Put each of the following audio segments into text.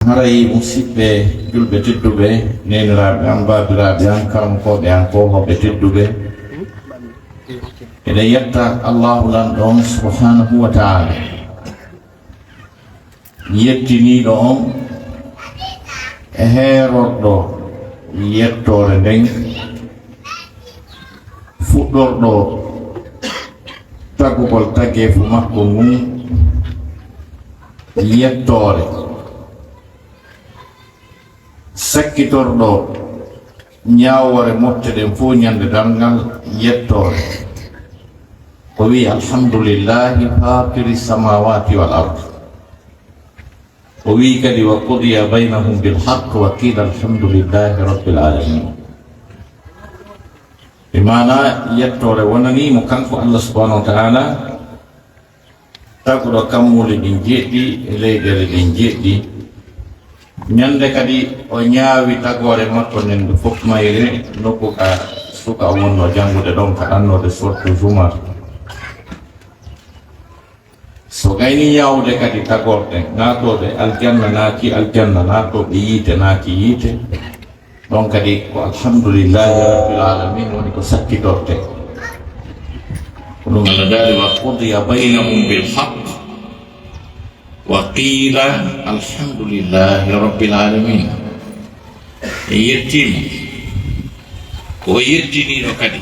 haray musidɓe julɓe tedduɓe neniraɓe am babiraɓe am karankoɓe am ko hoɓe tedduɓe eɗen yetta allahu lanɗon subhanahu wa taala yettiniɗo on e heerorɗo yettore nden fuɗɗorɗo taggugol taggefu makko ngun yettore sakkitorɗo ñawore motteɗen fof ñande dalngal yettore o wi alhamdulillahi fatiri samawati wal ard o wi kadi wa qudiya baynahum bil haqq wa qila alhamdulillahi rabbil alamin bimana yettore wonanimo kanko Allah subhanahu wa ta'ala taguɗo kammule ɗin jeɗɗi e leyɗele ɗin jeɗɗi ñande kadi o ñaawi tagore makko nende fof mayre nokku ka suka o wonno jangude ɗon ka annode sortu zumar so gayni yawde kadi tagorɗe naatoɓe aljanna naaki aljanna naatoɓe yiite naaki yiite ɗon kadi ko alhamdulillahi rabbil alamin woni ko sakkitorte ko ɗum Allah daali wa qudiya baynahum bil haqq wa qila alhamdulillahi rabbil alamin e yettima ko yettiniɗo kadi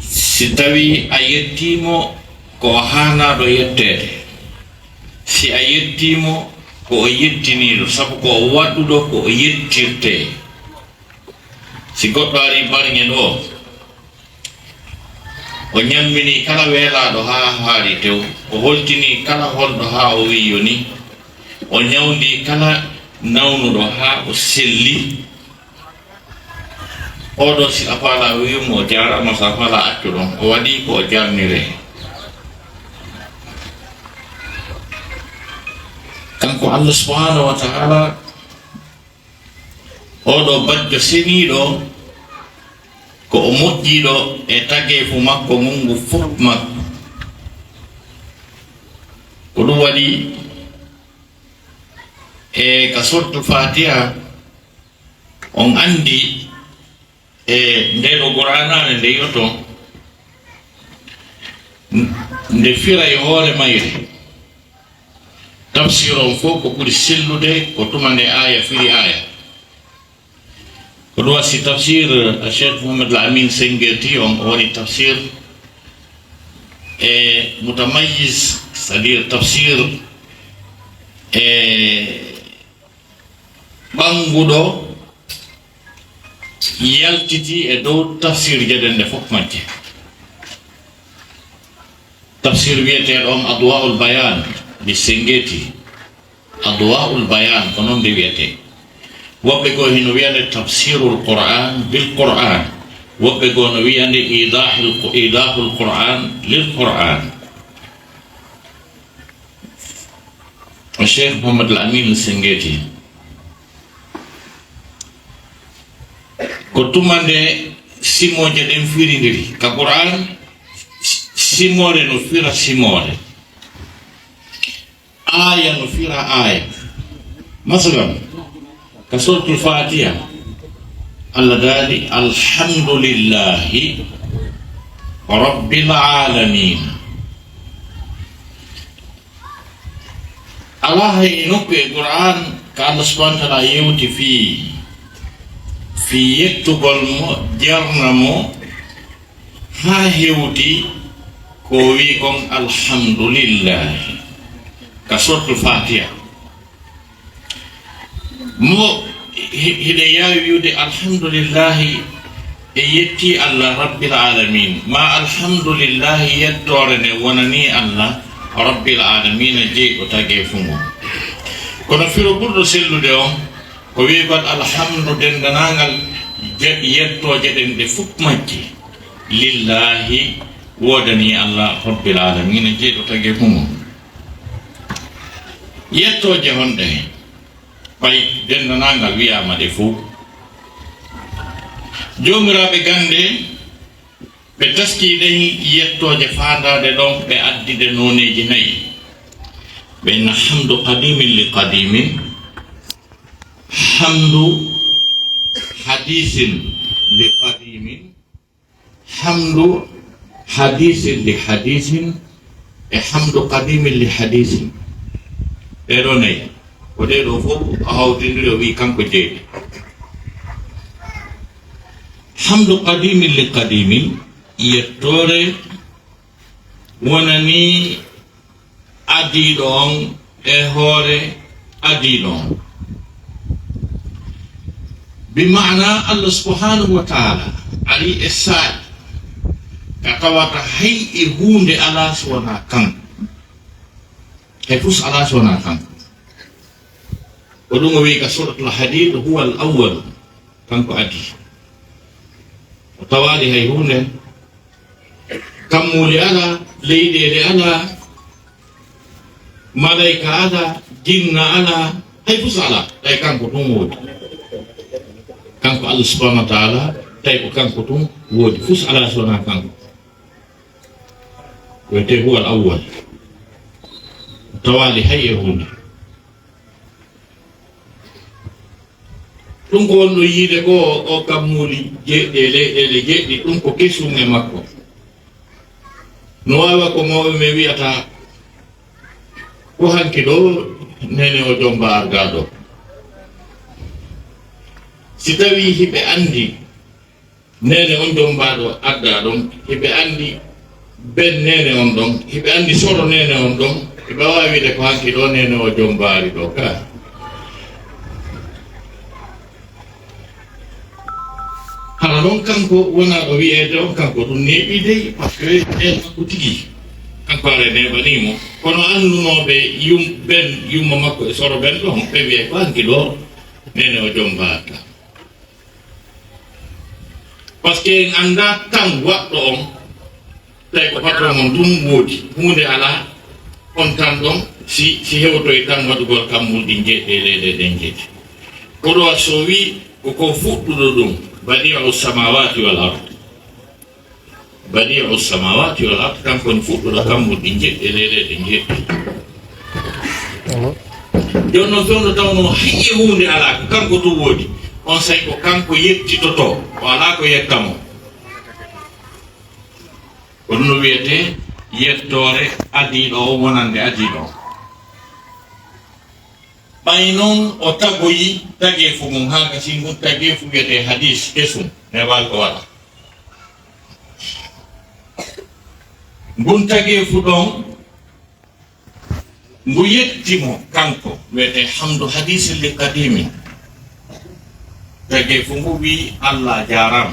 si tawi a yettimo ko hanaɗo yettede si a yettimo ko o yettiniɗo sabu ko o waɗɗuɗo ko o yettirte si goɗɗo ari barñe ɗo o ñammini kala weelaɗo ha haari tew o holtini kala holɗo ha o wi yoni o ñawdi kala nawnuɗo ha o selli oɗo si a faala wimo o jarama sa faala accu ɗon o waɗi ko o jarnire kanko Allah subhanahu wa ta'ala oɗo bajjo seniɗo ko o moƴƴiɗo e tagefu makko ngungu fof makko ko ɗum waɗi e ka sortu fatiha on andi e ndeɗo Qur'anane nde yoto nde fira e hoore mayre tafsir on fof ko ɓuri sellude ko tuma nde aya firi aya ko ɗum wasi tafsir Cheikh Mouhamed Al-Amin Sengheti on woni tafsir e mutamayyiz c'est-à-dire tafsir e ɓanguɗo yaltiti e dow tafsir jeɗen nde fof majje tafsir wiyeteɗo on adwa'ul bayan di Sengheti adwa'ul bayan ko noon nde wiyete woɓɓe go hino wiyande tafsirul Qur'an bil Qur'an woɓɓe go no wiyande idahul Qur'an lil Qur'an o Cheikh Mouhamed Al-Amin Sengheti ko tumande simoje ɗen firidiri ka Qur'an simore no fira simore aya no fira aya masalan ka suratul Fatiha Allah daali alhamdulillahi rabbil alamin Allah hay nokku e Qur'an ka Allah subhanahu wa ta'ala yewti fi yettugol mo jarna mo ha hewti ko wi kon alhamdulillahi ka suratul Fatiha mo hiɗe yawi wiwde alhamdulillahi e yetti Allah rabbil alamin ma alhamdulillahi yettore nde wonani Allah rabbil alamin jeyɗo tagge fungo kono firo ɓurɗo sellude on ko wi kon alhamdu dendanagal yettoje ɗen ɗe fof majji lillahi wodani Allah rabbil alamin jeyɗo tagge fungo yettoje honɗe ɓay dendanagal wiyama ɗe fof jomiraɓe gande ɓe taski ɗen yettoje fandade ɗon ɓe addide noneji nayyi بين حمد قديم لقديم، حمد حديث لقديم، حمد حديث لحديث، حمد قديم لحديث. Erone, kode rofu ahau tindri obi kan kuje. Hamdu qadimi li qadimi, yettore wonani adidong hore adidong. Bimana Allah subhanahu wa ta'ala ali esad kakawata hai ihunde ala suwana kang hefus ala suwana kang wadunga wika suratul hadid huwa al-awwal kang ko adi tawali hai hunde kamuli ala leide ala malaika ala jinna ala hefus ala dai kang ko tungu kanko Allah subhanahu wa ta'ala tay ko kanko tum wodi fus ala sona kanko wete huwa al-awwal tawali hayya hunde ɗum ko wonno yiide ko o kammuli jeɗɗe leyɗele jeɗɗi ɗum ko kesunge makko no wawa ko mawɓe me wiyata ko hanki ɗo nene o jomba arga ɗo si tawi hiɓe andi nene on jombaɗo adda ɗon hiɓe andi ben nene on ɗon hiɓe andi soro nene on ɗon hiɓe wawide ko hanki ɗo nene o jombari ɗo ka hana ɗon kanko wona ɗo wiyede on kanko ɗum neɓi dey par ce que en makko tigui kanko are neɓanimo kono andunoɓe ben yumma makko e soro ben ɗon ɓe wiye ko hanki ɗo nene o jombaɗa parce que en anda tan waɗɗo on tawi ko patron on tum woodi hunde ala on tan ɗon si hewtoye tan waɗugol kammul ɗi jeeɗe leyɗe ɗen jeeɗi koɗo so wi koko fuɗɗuɗo ɗum badi'u samawati wal ard badi'u samawati wal ard kankoni fuɗɗuɗo kammul ɗi jeeɗe leyɗe ɗen jeeɗi joni noon fewno tawno hayye hunde ala ko kanko tum woodi on say ko kanko yettitoto o ala ko yettamo ko ɗum no wiyete yettore adiɗo o wonande adiɗo ɓay noon o tagoyi tagefu mum ha kasi ngun tagefu wiyete hadis kesum newal ko waɗa ngun tagefu ɗon ngu yettimo kanko wiyete hamdu hadis li qadimi tagi fungu wi Allah jaram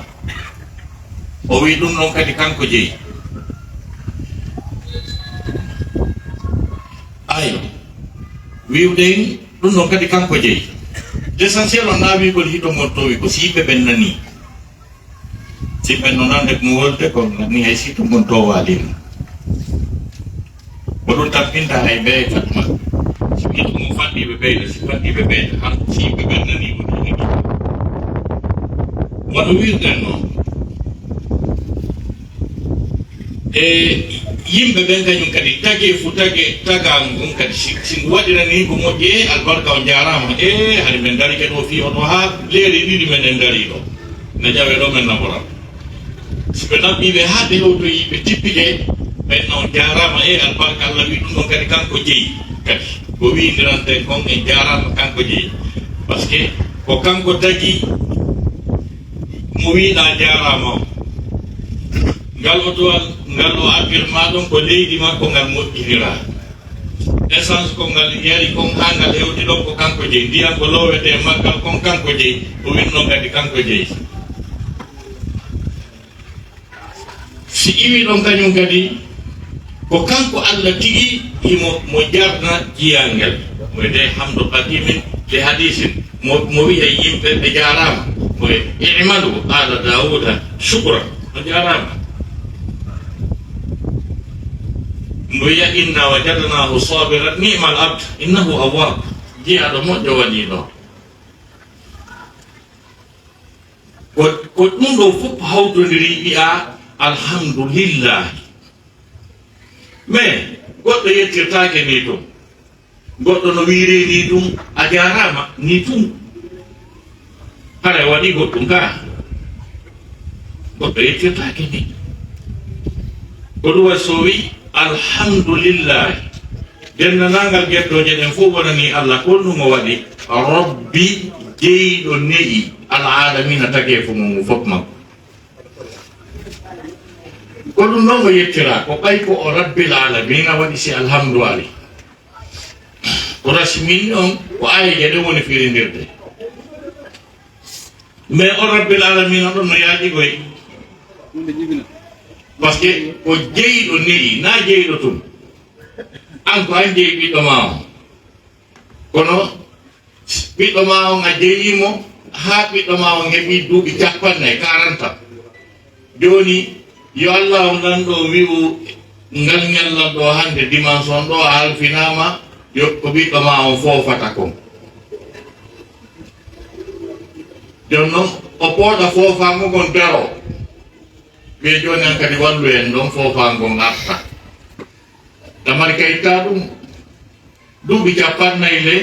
o wi ɗum ɗon kadi kanko jeeyi ay wiwɗen ɗum ɗon kadi kanko jeeyi l'essentiel on nawi kol hito mon towi ko si yimɓe ɓen nani si ɓen no nande mo wolde ko ni hay sito mon to walima o ɗum tampinta hay ɓe fatma si hito mo fanɗiɓe ɓeyda si fanɗiɓe ɓeyda han si yimɓe ɓen nani woni wano wirden noon e yimɓe ɓen kañum kadi taga ngun kadi si ngu waɗirani ko moƴƴi albarka o jarama hade men dari kadi o fi oto ha leeri ɗiɗi men en dari ɗo ne jawe ɗo men naboram si ɓe nabbiɓe ha ɓe hewtoyi ɓe tippiɗe ɓen on jarama albarka Allah wi ɗum ɗon kadi kanko jeeyi kadi ko windiranten kon en jarama kanko jeeyi par ce que ko kanko tagi mo wiɗa jarama o ngal otoal ngal o affirma ɗon ko leydi makko ngal moƴƴinira essence ko ngal yari kon ha ngal hewti ɗon ko kanko jeeyi ndiyam ko lowete maggal kon kanko jeeyi o winno kadi kanko jeeyi si iwi ɗon kañum kadi ko kanko Allah tigi imo mo jarna jiyangel mo wiyete hamdu qadimin li hadisin mo wiya yimɓe ɓe jarama i'malu ala Dawuda shukran o jarama mowiya inna wajadnahu sabiran ni'mal abd innahu awwab jiyaɗo moƴƴo waɗiɗo ko ɗum ɗo fof hawtodiri wi'a alhamdulillah mais goɗɗo yettirtake ni to goɗɗo no wiiri ni ɗum a jarama ni tum hara waɗi goɗɗum ka goɗɗo yettirtake ni ko ɗum waɗi so wi alhamdulillah dennanangal guertoje ɗen fof wonani Allah ko ɗum o waɗi rabbi jeyɗo ne'i alalamina tagi fo mum fof makko ko ɗum noon o yettira ko ɓay ko o rabbil alamina waɗi si alhamdu ali ko rasmini on ko ayeje ɗen woni firindirde mais o rabbil alamina ɗon no yaaƴigoy par ce que ko jeyɗo ne'i na jeyɗo tum an ko an jeyi ɓiɗɗo ma on kono ɓiɗɗo ma on a jeyimo ha ɓiɗɗo ma on heɓi duuɓi 40 joni yo Allah on nan ɗo wi'u ngal ñallan ɗo hande dimanche on ɗo a halfinama yo ko ɓiɗɗo ma on fofata kon jon noon o pooɗa fofamo gon daro ɓe joni an kadi wallu en ɗon fofangon arta damari kayitta ɗum duuɓi 40 le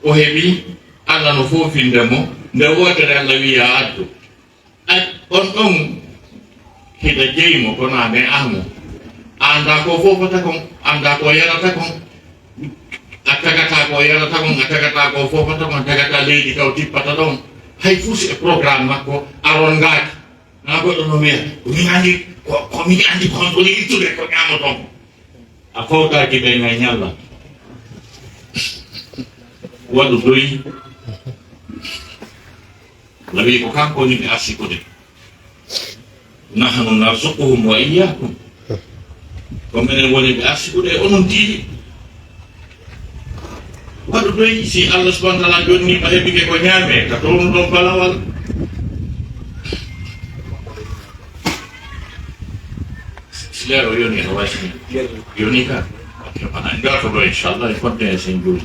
o heɓi Allah no fofindemo nde wotere Allah wiya addu on ɗon hiɗa jeymo kono ane amo anda ko fofata kon anda ko yarata kon a tagata ko yarata kon a tagata ko fofata kon a tagata leydi kaw tippata ɗon hay fuusi e programme makko aron ngaaki na goɗɗo no wiya min andi komin andi contrôle ittude ko ñamo ton a fowtaki ɓe ngay ñalla waɗu doyi lawi ko kanko woni ɓe arsikude nahnu narzuquhum wa iyyakum ko minen woni ɓe arsikude e onon tiiɗi waɗu doyi si Allah subhanahu wa ta'ala jonnima heɓike ko ñaame ka townu ɗon balawal silero yoni no wasni yoni ka ana ngato do inshallah e konte e sen juli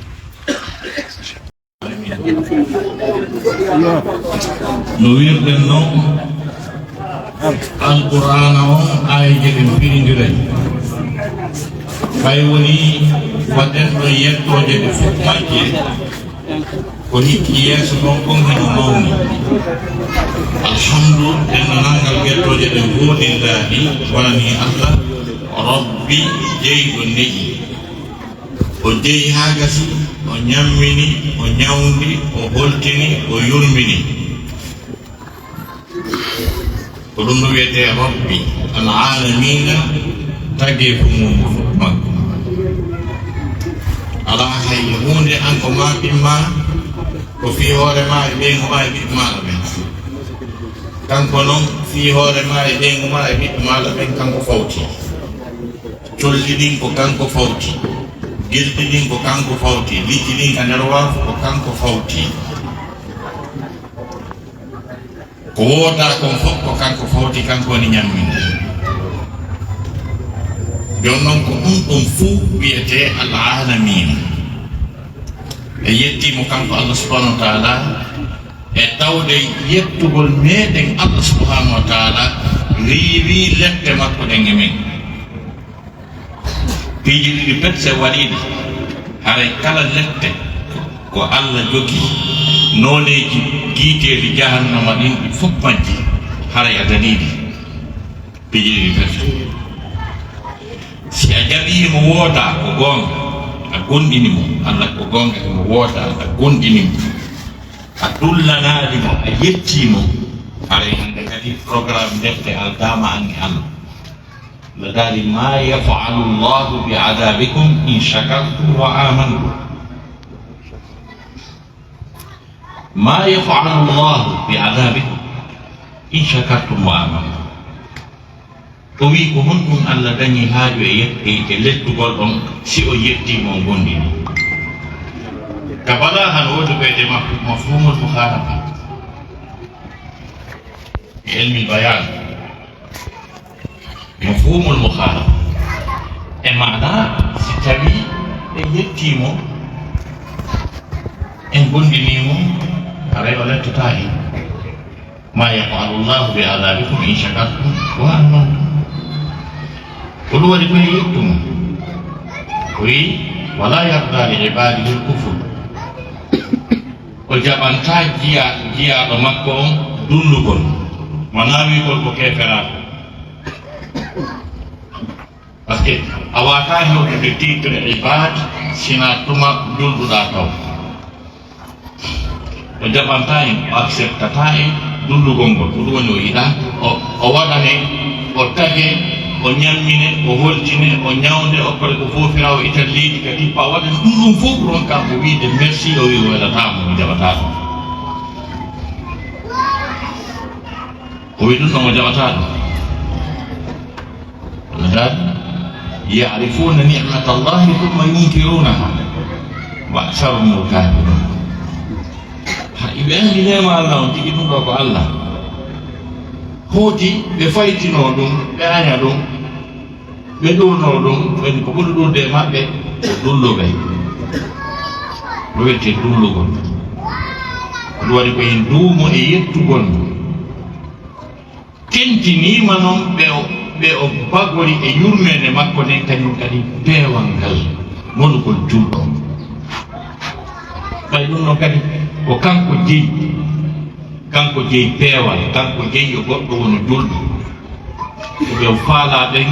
no wirden noon alqur'an o ayeje ɗen firindiray fay woni waɗen ɗo yettoje ɗe fof majje ko hikki yeeso ɗon kon heno mawni alhamdu dennanangal yettoje ɗen godillahi wonani Allah rabbi jeyɗo neƴi o jeyi ha gasi o ñammini o ñawdi o holtini o yurmini ko ɗum no wiyete rabbi alalamina tagge ko mum fof makko ala hay hunde an ko ma ɓimma ko fi hoore ma e ɓeygu ma e ɓiɓɓe maɗa ɓen kanko noon fi hoore ma e ɓeygu ma e ɓiɓɓe maɗa ɓen kanko fawti colli ɗin ko kanko fawti gilɗi ɗin ko kanko fawti liƴƴi ɗin ka nder waafo ko kanko fawti ko wooda kon fof ko kanko fawti kanko woni ñamminde jon noon ko ɗum ɗum fuu wiyete alalamina e yettimo kanko Allah subhanahu wa ta'ala e tawde yettugol meɗen Allah subhanahu wa ta'ala riiwi lette makko ɗen e men piiji ɗiɗi pet se waɗiɗi haray kala lette ko Allah jogi noneji giiteɗi jahannama ɗin ɗi fof majji haray a daniɗi piiji ɗiɗi pet si a jaɓimo wooda ko gonga a gonɗinimo Allah ko gonga emo wooda a gonɗinimo a dullanalimo a yettimo haray hande kadi programme defte aldama ange Allah لذلك ما يفعل الله بعذابكم إن شكرتم وآمنتم ما يفعل الله بعذابكم إن شكرتم وآمنتم وي ko honɗum Allah dañi haaju e lettugol ɗon si o yettimo gondini ka bala han wodu ɓeyde mafhumul mukhalafa ilmi bayan mafhumul mukhalafa e maana si tawi ɓe yettimo en gondinimo haray o lettota hen ma yafalu llahu bi adabikum in shakartum wa amantum ko ɗum waɗi koye yettumo koyi wala yarda li ibadihi al-kufr o jaɓanta jiyaɗo makko on dullugol manawigol ko keferaɗo par ce que a wata hewtude titre ibad sina tuma dulduɗa taw o jaɓanta en o acceptata en dullugol ngol ko ɗum woni o yiɗa o waɗane o tage o ñammine o holtine o ñawde o kole ko fofira o itan leydi kadi pa waɗan ɗum fof ɗon kam ko wiide merci o wi o welatamo o jaɓata ɗum o wi ɗum ɗon o jaɓata ɗum ولذلك يعرفون نعمة الله ثم ينكرونها وأكثرهم الكافرون iɓe andi nema Allah on tigi ɗum ɗo ko Allah hooti ɓe faytino ɗum ɓe aña ɗum ɓe ɗurno ɗum ɓen ko ɓuri ɗurde maɓɓe ko dullugay ɗo wiyete dullugol ɗum waɗi ko hen duumo e yettugol tentinima noon ɓe o bagori e yurmede makko nden kañum kadi peewal ngal monugol julɗo ɓay ɗum no kadi ko kanko jeyi peewal kanko jeyi yo goɗɗo wono julɗo ko ɓe faala ɓen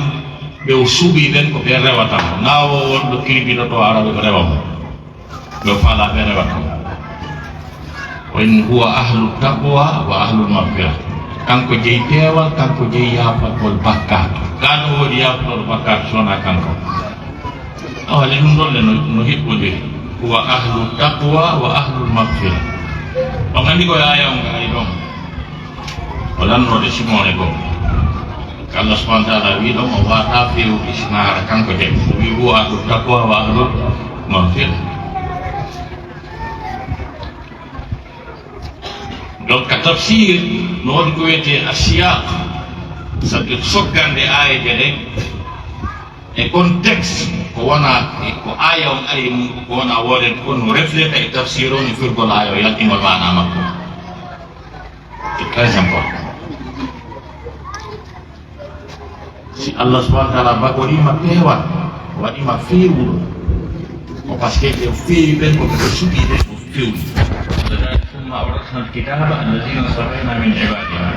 ɓe o suuɓi ɓen ko ɓe rewatamo nawo wonɗo kirbiɗo to araɓe ko rewamo ɓe faala ɓe rewatamo wa in huwa ahlu taqwa wa ahlu maghfira kanko jeyi peewal kanko jeyi yafatol bakkat gaɗo woodi yafatol bakkat sona kanko awale ɗum ɗonle no hiɓɓodiri huwa ahlu taqwa wa ahlu maghfira on andi ko aya on ari ɗon o lannode simone goo Allah subhanahu wa ta'ala wi ɗon o wata fewde sinara kanko jeyi wi huwa ahlu taqwa wa ahlu maghfira donc ka tafsir no waɗi ko wiyete asiyaq sabi soggande ayeje ɗen e contexte ko wona ko aya on ari mum ko wona woden ko no refleta e tafsir o no firgol aya o yaltingol mana makko c'est très important si Allah subhanahu wa ta'ala bagorima peewal waɗima fewuɗo o par ce que ɓe feewi ɓen ko ɓeɗo suɓi ɓen ko fewni ثم أورثنا الكتاب الذين اصطفينا من عبادنا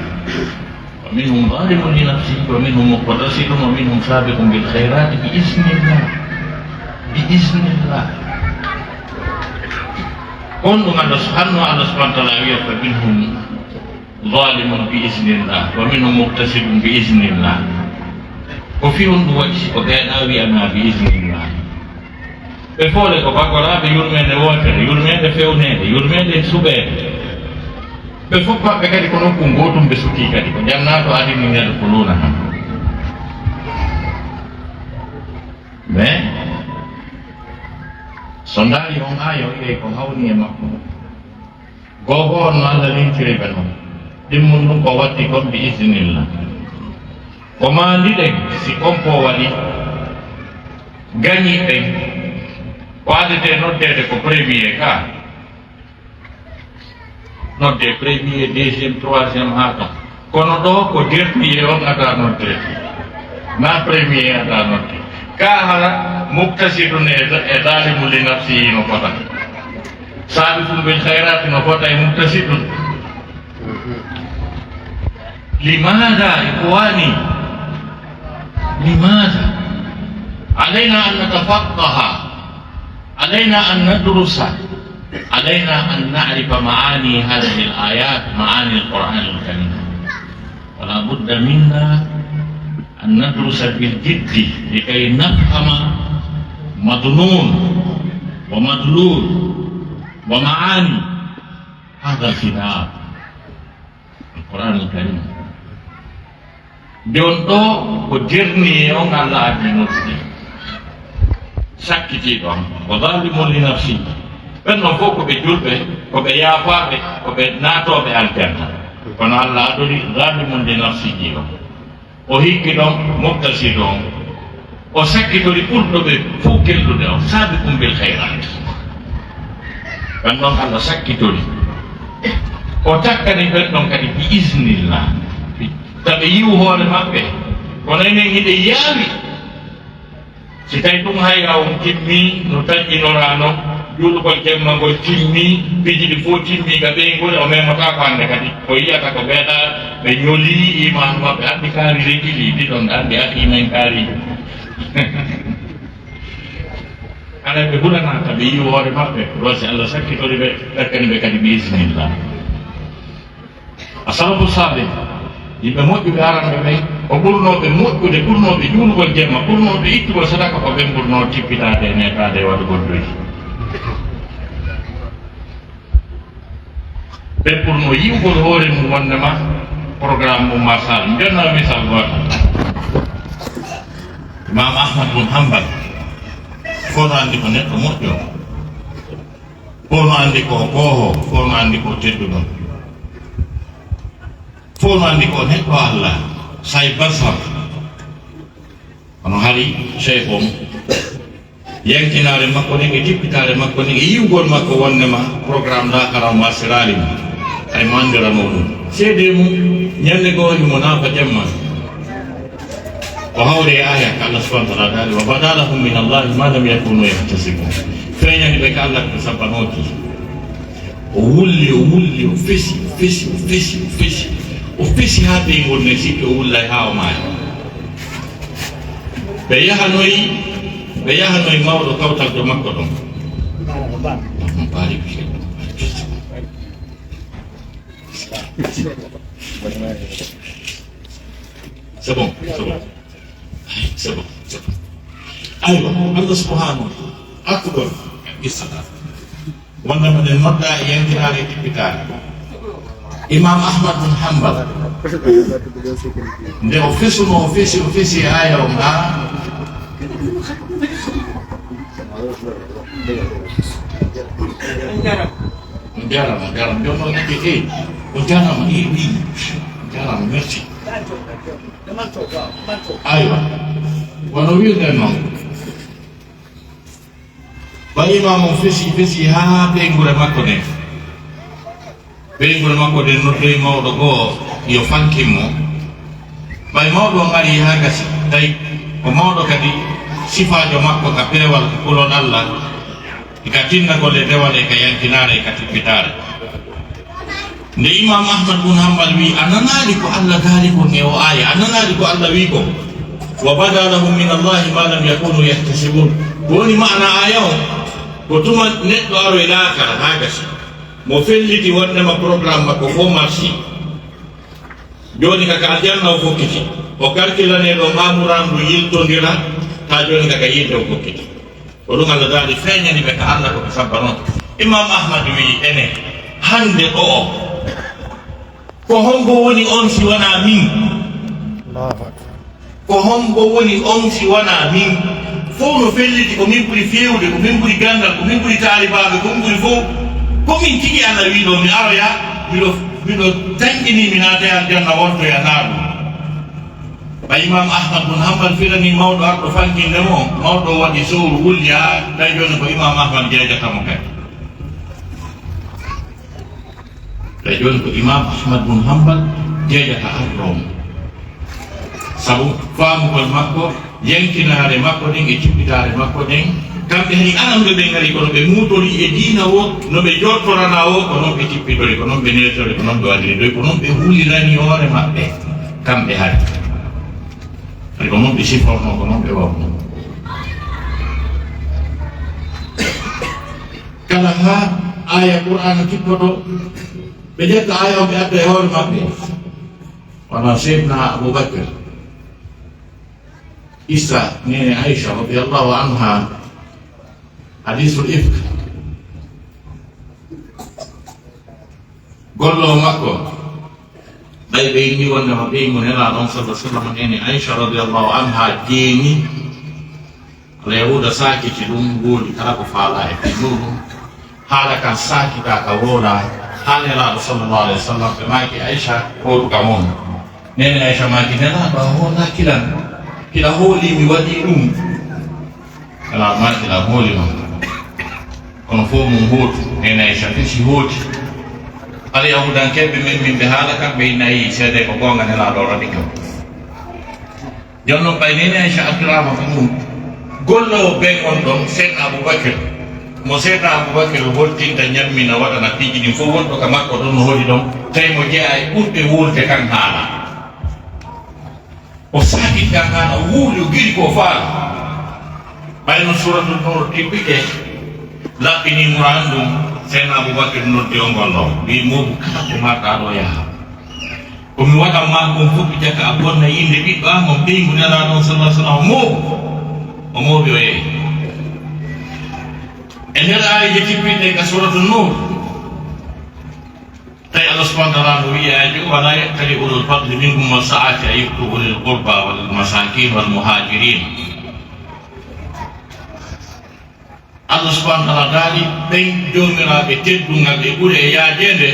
ومنهم ظالم لنفسه ومنهم مقتصد ومنهم سابق بالخيرات بإذن الله كل من سبحانه وتعالى فمنهم ظالم بإذن الله ومنهم مقتصد بإذن الله وفيهم وجه وكان أنا بإذن الله ɓe foole ko bagoraɓe yurmede wotere yurmede fewnede yurmede suɓede ɓe fof maɓɓe kadi ko nokku gotum ɓe suti kadi ko jannato adini nder ko luna han mais so ndaari on ayo ɓe ko hawni e makko gogo on no Allah lintiri ɓe noon ɗimmum ɗum ko watti kon bi isnillah ko mandiɗen si on po waɗi gañi ɓen ko addete noddede ko premier ka nodde premier deuxième troisième ha ton kono ɗo ko dernier on ata nodde na premier ata nodde ka hara muktasidun e zalimu li nafsihi no fota sabiqun bil khairati no fota e muktasidun limada ikhwani limada علينا أن نتفقه علينا أن ندرس علينا أن نعرف معاني هذه الآيات معاني القرآن الكريم ولا بد منا أن ندرس بالجد لكي نفهم مضمون ومدلول ومعاني هذا الكتاب القرآن الكريم دونتو كجرني يوم الله أجنودي sakkitiɗo am ko zalimun li nafsi ɓen noon fof koɓe julɓe koɓe yaafaɓe koɓe naatoɓe aljanna kono Allah aɗori zalimun li nafsi ji o o hikki ɗon muktasi ɗon o sakkitori ɓurɗoɓe fof kellude o sabiqum bil khairat ɓen ɗon Allah sakkitori o takkani ɓen ɗon kadi bi isnillah taɓe yiw hoore maɓɓe kono enen hiɗe yaawi si tawi ɗum hayra on timmi no taƴƴinorano juulugol jemma ngol timmi piiji ɗi fof timmi ga ɓeygol o memata ko hande kadi ko yiyata ko ɓeeɗa ɓe ñoli imanu maɓɓe andi kaari regili ɗiɗon andi ati men kaarijo ana ɓe hulanata ɓe yi hoore maɓɓe wasi allah sakkitori ɓe ɓerkani ɓe kadi biisnillah asalafu salih yimɓe moƴƴuɓe aranɓe ɓen o ɓurnoɓe moƴƴude ɓurnoɓe juulugol jemma ɓurnoɓe ittugol sadaka ko ɓen ɓurno tippitade e netade e waɗugol doyi ɓen ɓurno yiwgol hoore mum wondema programme mum marsal mi jonna misal goto imam ahmad bun hambal fono andi ko neɗɗo moƴƴo fono andi ko gooho fono andi ko tedduɗo fono andi ko neɗɗo allah say basar kono hari cheikh om yankinare makko nden e tippitare makko nden e yiwgol makko wondema programme lakaram wasirali mum ay mo andirano ɗum seede mum ñande goo himo naafa jemma o hawre aya ko allah subahana taala daali wa badalahum min allahi ma lam yakunu yahtasibun feeñani ɓe ko allah ko sabbanoti o wulli o fesi o fesi ha ɓeygol ne sikki o wullay ha o maayi ɓe yahanoyi mawɗo kawtaldo makko ɗon baari c'est bon aywa allah subhanahu akbar issata wondema nden nodda e yankinare e tippitare imam ahmad bun hambal nde o fesuno o fesi aya o nga jarama jonno nake e o jarama wi jarama merci aywa wono wirden noon ba imam o fesi ha ɓeygure makko nden ɓeygure makko nden noddoyi mawɗo goo yo fankimmo ɓay mawɗo o ngari ha gasi tawi ko mawɗo kadi sifajo makko ka peewal kulon allah ika tinnagol e dewal e ka yankinare e ka tippitare nde imam ahmad bun hambal wi a nanari ko allah daali kon e o aya a nanari ko allah wi ko wa bada lahum min allahi ma lam yakunu yahtasibun ko woni mana aya o ko tuma neɗɗo aro e laakara ha gasi mo felliti wondema programme makko fo marsi joni kaka aljanna o fokkiti o calculaneɗo mamurandu yiltodira ta joni kaka yilde o fokkiti ko ɗum allah daali feeñani ɓe ka allah koɓe sabbanon imam ahmad wi ene hande ɗo o ko hombo woni on si wona min ko hombo woni on si wona min fof no felliti ko min ɓuri fewde ko min ɓuri gandal ko min ɓuri taalibaɓe ko min ɓuri fof komin tigi allah wiɗo mi aroya miɗo tanƴini mi naata aljanna wontoya naaɗum ba imam ahmad bun hambal firani mawɗo arɗo fankinde mo mawɗo waɗi sowru wulli ha tawi joni ko imam ahmad jeejatamo kadi tawi joni ko imam ahmad bun hambal jeejata arɗomo saabu faamugol makko yankinare makko ɗen e cippitare makko ɗen kamɓe hani anamɓe ɓe ngari kono ɓe muutori e diina o no ɓe jottorana o ko noon ɓe tippitori ko noon ɓe netori ko noon ɓe waɗiriɗoy ko noon ɓe hulirani hoore maɓɓe kamɓe hari hari ko noon ɓe siforno ko noon ɓe wawno kala ha aya qur'ana tippoto ɓe ƴetta aya o ɓe adda e hoore maɓɓe wona seydna aboubacre isa nene aicha radiallahu anha hadisul ifk gollo makko ɓay ɓe indi wondema ɓeymo nela ɗon sallah sallam nene aicha radiallahu anha jeeni ala yahuda sakiti ɗum woodi kala ko faala e ɗiɗuɗum haala kan sakita ka woola ha nelaɗo sallllahu alayhi wa sallam ɓe maki aicha hoɗu kam on nene aicha maki nelaɗo a hoona kilan kila hooli mi waɗi ɗum ala makila hooli noon kono fof mum hootu nene aicha fesi hooti ala yahudankeɓe men min ɓe haala kamɓe nayi seede ko gonga nelaɗo raɗi kam jonnon ɓay nene aicha addurama ko ɗum gollo be on don sen Abubakar mo seta Abubakar holtinta nyammina waɗana piiji ɗin fof wonɗo ka makko ɗon no hoɗi ɗon tawi mo jeeya e ɓurɓe wuurde kan haala o sakit kan haala wuuli o giri ko faala ɓayno suratul nur tippike laɓɓini muran ɗum sen Abubakar noddi o ngollo wi mobu kala ko marɗa ɗo yaha komi waɗanma kon fof ɓe jaka a bonna yinde ɓiɗɗo amon ɓeygu nelaɗon sallah sallam o mooɓi o yeeyi e nder aayije tippiɗe ka suratul nur tawi Allah subhanahu wa ta'ala no wiyaji wala yahtali ulul fadli minkum was-sa'ati an yu'tu ulil qurba wal masakin wal muhajirin. Allah subhanahu wa ta'ala daali ɓen jomiraɓe teddungal ɓe ɓuuri e yaajede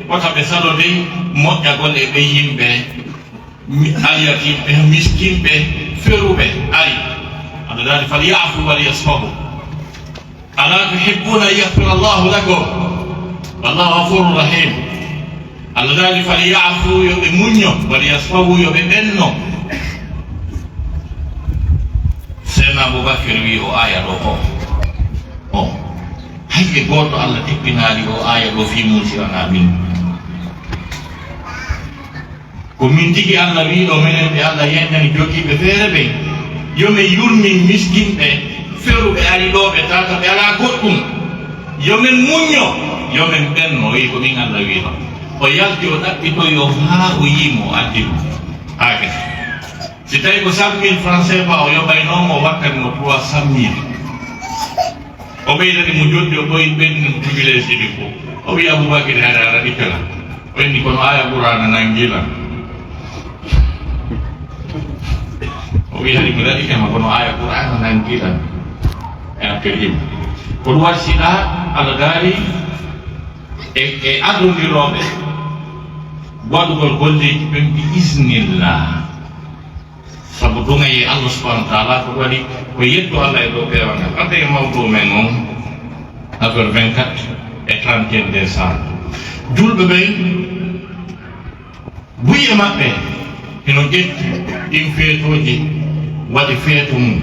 wota ɓe salo dey moƴƴagol e ɓe yimɓe alyatimɓe miskinɓe feruɓe ari Allah daali falyafu wal yasfahu ala tuhibbuna an yaghfira Allahu lakum wallahu ghafurur rahim. Allah daali falyafu yo ɓe muñño wal yasfahu yo ɓe ɓenno. Seydina Abubakar wi o aya ɗo o hayɓe goto Allah teppinali o aya ɗo fi musiwana min ko min tigi Allah wiɗo minen ɓe Allah yennani jogiiɓe feere ɓe yomin yurmin miskinɓe feruɓe ari ɗo ɓe tata ɓe ala goɗɗum yomin muñño yomin ɓenno wi ko min Allah wiɗo o yalti o ɗaɓɓitoyi o haa o yimo o addi ɗum haa gese si tawi ko 100 000 francs CFA o yoɓaynomo wakkati no 300 000 o ɓeydani mo joddi o ɓeydani mo privilège ɗi fof o wi Abubakar haɗa ara ɗittala o indi kono aya Qur'ana nangilan o wi haɗi mi raɗitema kono aya Qur'ana nangilan e akkarim ko ɗum warsiɗa Allah daari e adodiroɓe waɗugol golleji ɓen bi isnillah sabu ɗum e Allah subhanahu wa ta'ala ko waɗi ko yetto Allah e ɗo peewangal ande e mawɗo men on affaire 24 et 31 décembre julɓe ɓen buye maɓɓe ino ƴetti ɗin feetoji waɗi feeto mum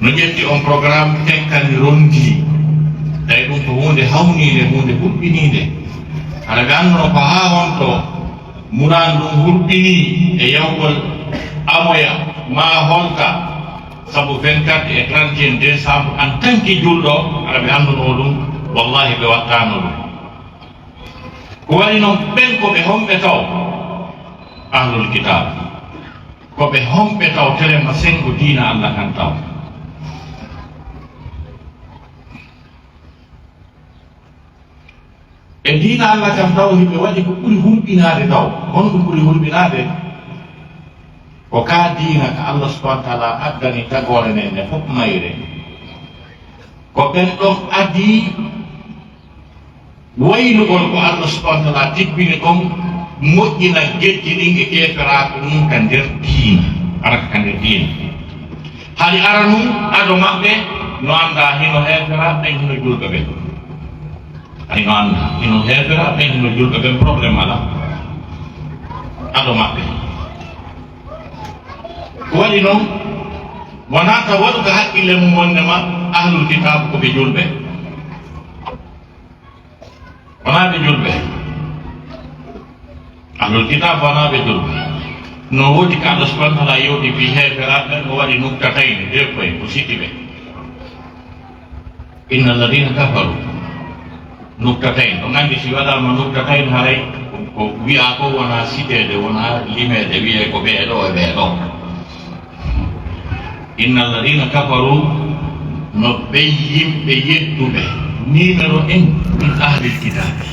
no ƴetti on programme tekkani rondi tawi ɗum ko hunde hawnide hunde huɓɓinide haɗa ɓe annduno ko ha wonto muran ɗum hurɓini e yawgol amoya ma honka sabu 24 et 31 décembre en tant que julɗo aɗa ɓe annduno ɗum wallahi ɓe wattano ɗum ko waɗi noon ɓen ko ɓe homɓe taw ahlul kitab ko ɓe homɓe taw telema sengo diina Allah kan taw e diina Allah kam taw himɓe waɗi ko ɓuri hulɓinade taw honɗum ɓuri hulɓinade ko ka diina ka Allah subhanahu wa ta'ala addani tagore nene fof mayre ko ɓen ɗon adi waylugol ko Allah subhanahu wa ta'ala tibbini ɗon moƴƴina geƴƴi ɗin e keferaako ɗum ka nder diina araka ka nder diina haɗi ara num ado maɓɓe no anda hino hefera ɓen hino julɓe ɓen ay no anda hino hefera ɓen hino julɓe ɓen probléme ala ado maɓɓe ko waɗi noon wona ka waɗuka haqqille mum wondema ahlul kitabu ko ɓe julɓe wona ɓe julɓe ahlul kitabu wona ɓe julɓe no woodi ka Allah subhanahu wa ta'ala yewti fi heferaɓe o waɗi nuktatayni deux point o siti ɓe inna alladina kafaru nuktatayn ɗo gandi si waɗama nuktatayn haray ko wiya ko wona sitede wona limede wiye ko ɓeeɗo e ɓeeɗo inna alladina kafaru no ɓe yimɓe yettuɓe numéro 1 min ahlil kitabi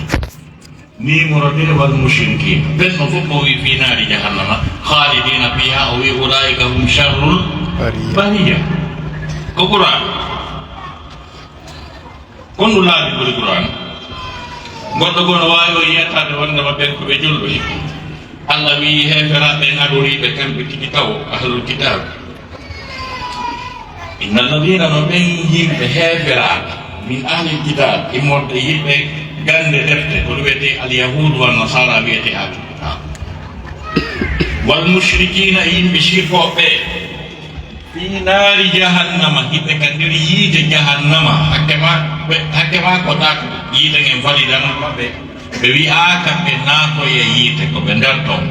numéro 2 wal mushrikin ɓen no fof o wi fi naari jahannama khalidina fiha o wi ulaika hum sharrul bariya ko Qur'an kon ɗum laabi ɓuri Qur'an goɗɗo goo no wawi o yettade wondema ɓen ko ɓe julɓe Allah wi heferaɓe adoriɓe kamɓe tigi taw ahlul kitab inna alladina no ɓen yimɓe heferaɓe min ahlil kitab immorde yimɓe gande defte ko ɗum wiyete alyahudu wa nasara wiyete ahlul kitab wal mushrikina yimɓe sirfoɓe fi nari jahannama hiɓe kandiri yiide jahannama hakkema ko ɗato yiide ngen validanal maɓɓe ɓe wi'a kamɓe naatoye yiite ko ɓe nder ɗon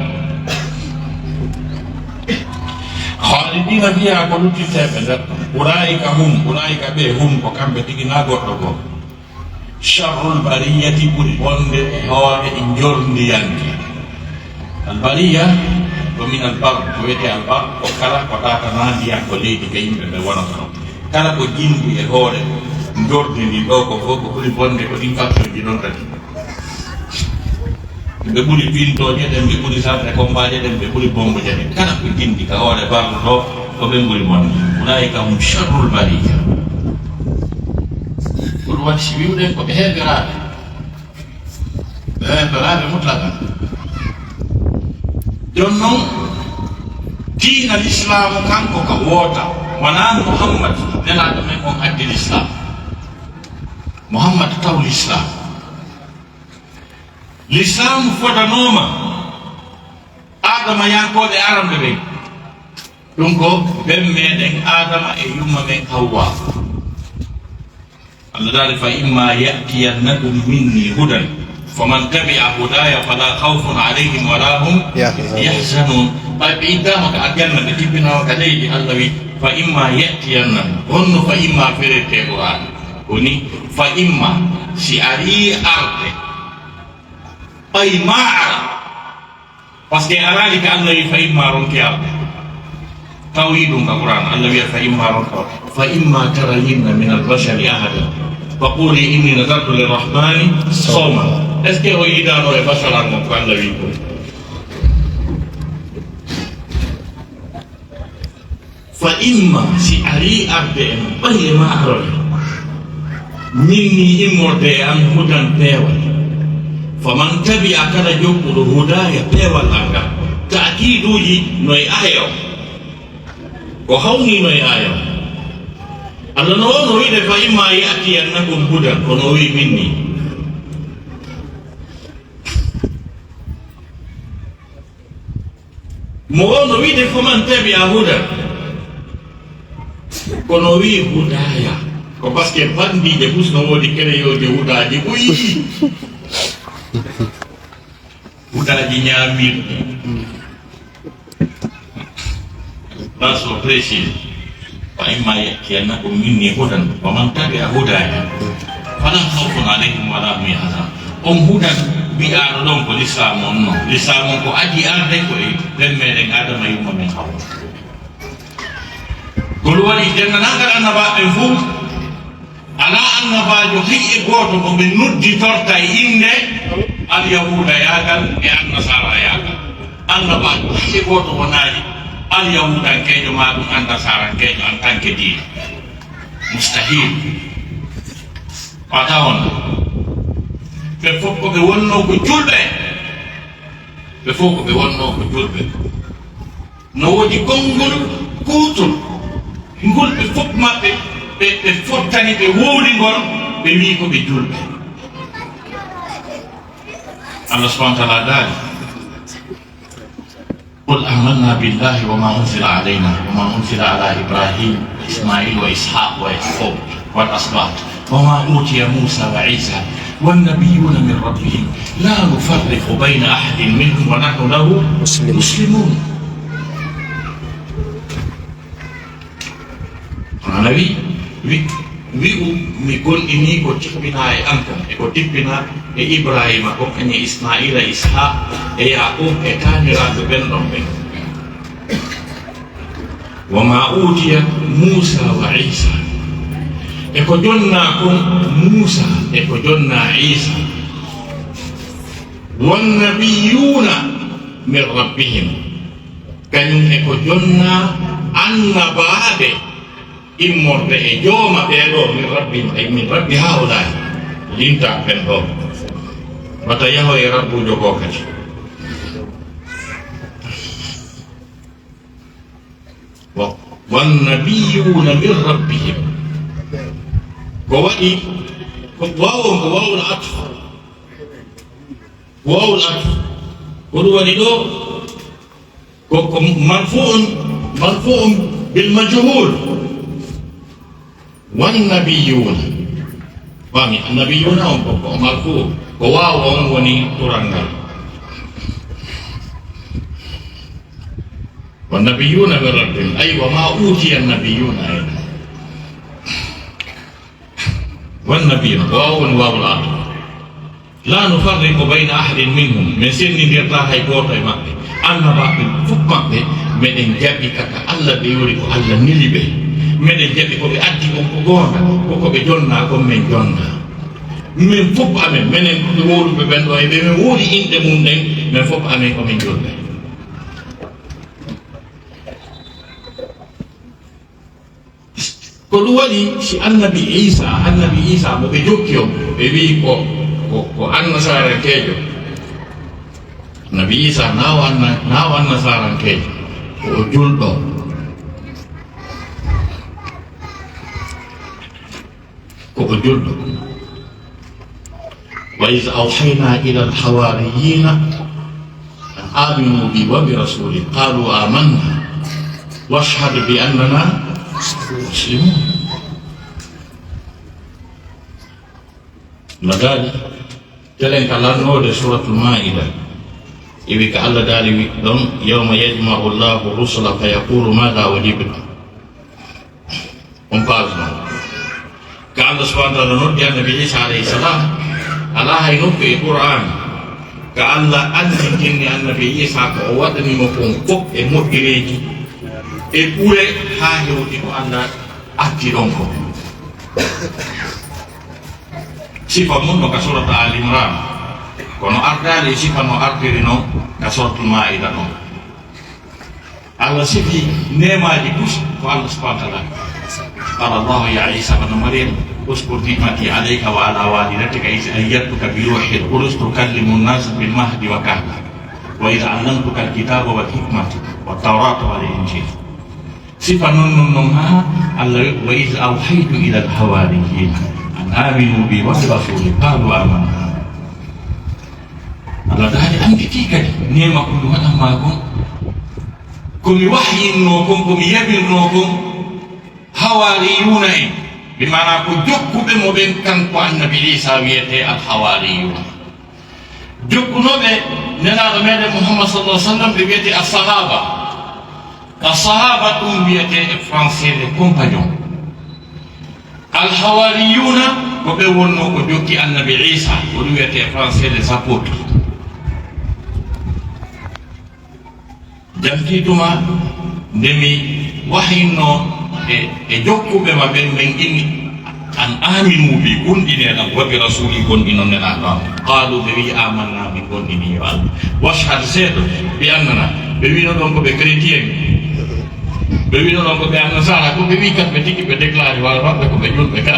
halidina wiya ko luttiteɓe nder ɗon ɓurayika ɓe hum ko kamɓe tigi na goɗɗo goo sharrul bariyati ɓuri wonde e hoore e jordiyanke albariya ko min albar ko wiyete albar ko kala ko ɗatana ndiyan ko leydi ka yimɓe ɓe wonata ɗon kala ko jindi e hoore jordidi ɗo ko fof ko ɓuri bonde ko ɗin factoji ɗon tati ɓe ɓuri pintoje ɗen ɓe ɓuri sarde combaje ɗen ɓe ɓuri bomboje ɗen kala ko jindi ka hoore barɗo ɗo ko ɓe ɓuri bonde ulaika hum sharrul bariya ɗum waɗi si wiwɗen ko ɓe heɓeraɓe mutlakan jon noon diina l'islamu kanko ka woota wona muhammad nelaɗo men on addi l'islam muhammad taw l'islam fotanoma adama yankoɓe aramɓe ɓen ɗum ko ɓen meɗen adama e yumma men hawwa Allah dali fa imma ya'tiyannakum minni hudan faman tabi'a hudaya fala khawfun alayhim wala hum yahzanun ɓe iddama ka aljanna ɓe tippinama ka leydi Allah wi fa imma ya'tiyannakum honno fa imma ferete qur'an woni fa imma si ari arde ay ma ara parce que arali ka Allah wi fa imma ronki arde tawi ɗum ka qur'an Allah wi fa imma ronka fa imma tarayinna min albashari ahada faquli inni nadartu lirrahmani sawma est ce que o yiɗano e basaran mon ko Allah wi ko fa imma si ari arde en ɓaye ma arole minni immorde e an hudan peewal faman tabi'a kala jokkuɗo hudaya peewal anga ta'kiduji noye ayo ko hawni noye ayo Allah no wono wiide fa imma ya'tiyannakum hudan kono wi minni mo wono wiide faman tabi'a hudan kono wi hudaya ko par ce que bandije pusno woodi kereyoje hudaji ɓoyi hudaji ñamirɗi baso précise fa imma ya'tiyannakum minni hudan wa man tabi'a hudaya fala khawfun alayhim wala hum yahzanun on hudan wi'ano ɗon ko l'islam on non l'islam on ko aji arde ko e ɓen meɗen adama yumma men hawa gol waɗi dennanagal annabaɓe fof ala annabajo hay e goto ko ɓe nodditorta e inde alyahuda yagal e annasara yagal annabajo hay e goto wonaji alyahudankejo ma ɗum annasarankejo en tant que diina mustahil wata on ɓe fof koɓe wonno ko julɓe ɓe fof koɓe wonno ko julɓe no woodi konngol kutol ngol ɓe fof maɓɓe ɓe fottani ɓe wowli ngol ɓe wi ko ɓe julɓe Allah subhanahu wa ta'ala daali قل آمنا بالله وما أنزل علينا وما أنزل على إبراهيم وإسماعيل وإسحاق ويعقوب والأسباط وما أوتي موسى وعيسى والنبيون من ربهم لا نفرق بين أحد منهم ونحن له مسلمون Nabi wi'u mi gonɗini ko tippina e an kam e ko tippina e Ibrahima ko kañe Ismaila Ishaq e Yaqub e taniraɓe ɓen ɗon ɓen wa ma utiya Musa wa Isa e ko jonna kon Musa e ko jonna Isa wannabiyuna min rabbihim kañum e ko jonna annabaɓe immorde e jooma ɓeeɗo min rabbi haulai linta ɓen ɗo wata yaho e rabbujo ko kadi wannabiyuna min rabbihim ko waɗi ko wawon ko wawul atfu ko ɗum waɗi ɗo ko marfu'un bil majhul wan nabiyuna pami nabiyuna on ko marfu ko waaw on woni turangal wan nabiyuna min rabbihim ay wa ma utiya nabiyuna ayna wan nabiyuna waaw woni waawla la nufarriqu bayna ahadin minhum min senndirta hay goto e maɓɓe annabaɓe fof maɓɓe meɗen jaɓi kaka Allah ɓe yori ko Allah nili ɓe meɗen jaɓi koɓe addi on ko gonga koko ɓe jonna kon min jonna min fof amen minen ɓe woruɓe ɓen ɗo e ɓe min woodi inɗe mum ɗen min fof amen komin jolɓe ko ɗum waɗi si annabi isa mo ɓe jokki o ɓe wi ko annasarankejo nabi isa nawa annasarankejo ko o julɗo wa iz awhayna ila alhawariyina an aminu bi wa bi rasuli qalu amanna washhad bi annana muslimun lagani telen ka lannode suratul maida iwi ka Allah daali wi ɗon yawma yajma'u llahu rusula fa yaqulu madha wajibtum on page noon ka Allah subhanahu wa ta'ala noddi annabi Isa alayhi salam ala hay nokku e Qur'an ka Allah andintinni annabi Isa ko o waɗanimo kon fof e moƴƴireji e ɓure ha hewti ko Allah atti ɗon ko sifa mun no ka surat al imran kono ardali sifa no ardiri no ka suratul maida no Allah sifi nemaji kus ko Allah subhanahu wa ta'ala qala Allah ya Isa ibn Maryam uskur ni'mati alayka wa ala walidatika iz ayyadtuka bi ruhil qudus tukallimu an-nas bil mahdi wa kahla wa idh 'allamtuka al-kitaba wal hikmata wat tawrata wal injil sifa non ha Allah wa iz awhaytu ila al-hawariyyin aminu bi wa rasuli qalu amanna Allah daali anditi kadi nema ko ɗum waɗanma kon komi wahyinno kon komi yabirno kon hawariyuna en bi mana ko jokkuɓe mo ɓen kanko annabi Isa wiyete al hawariyuna jokkunoɓe nenaɗo meɗen Muhammad sallallahu alaihi wasallam ɓe wiyete as-sahaba ɗum wiyete e français les compagnons al-hawariyuna ko ɓe wonno ko jokki annabi Isa ko ɗum wiyete français les apôtres jamtituma ndemi wahyinno e jokkuɓe maɓɓe ɓen inni an aminu bi gonɗineɗam wa bi rasuli gonɗino nenaɗo am qalu ɓe wi amanna min gonɗini yo Allah washhad seeɗo ɓe annana ɓe wino ɗon ko ɓe chrétien ɓe wino ɗon ko ɓe annasara ko ɓe wi kamɓe tigi ɓe déclaré wala maɓɓe ko ɓe julɓe ka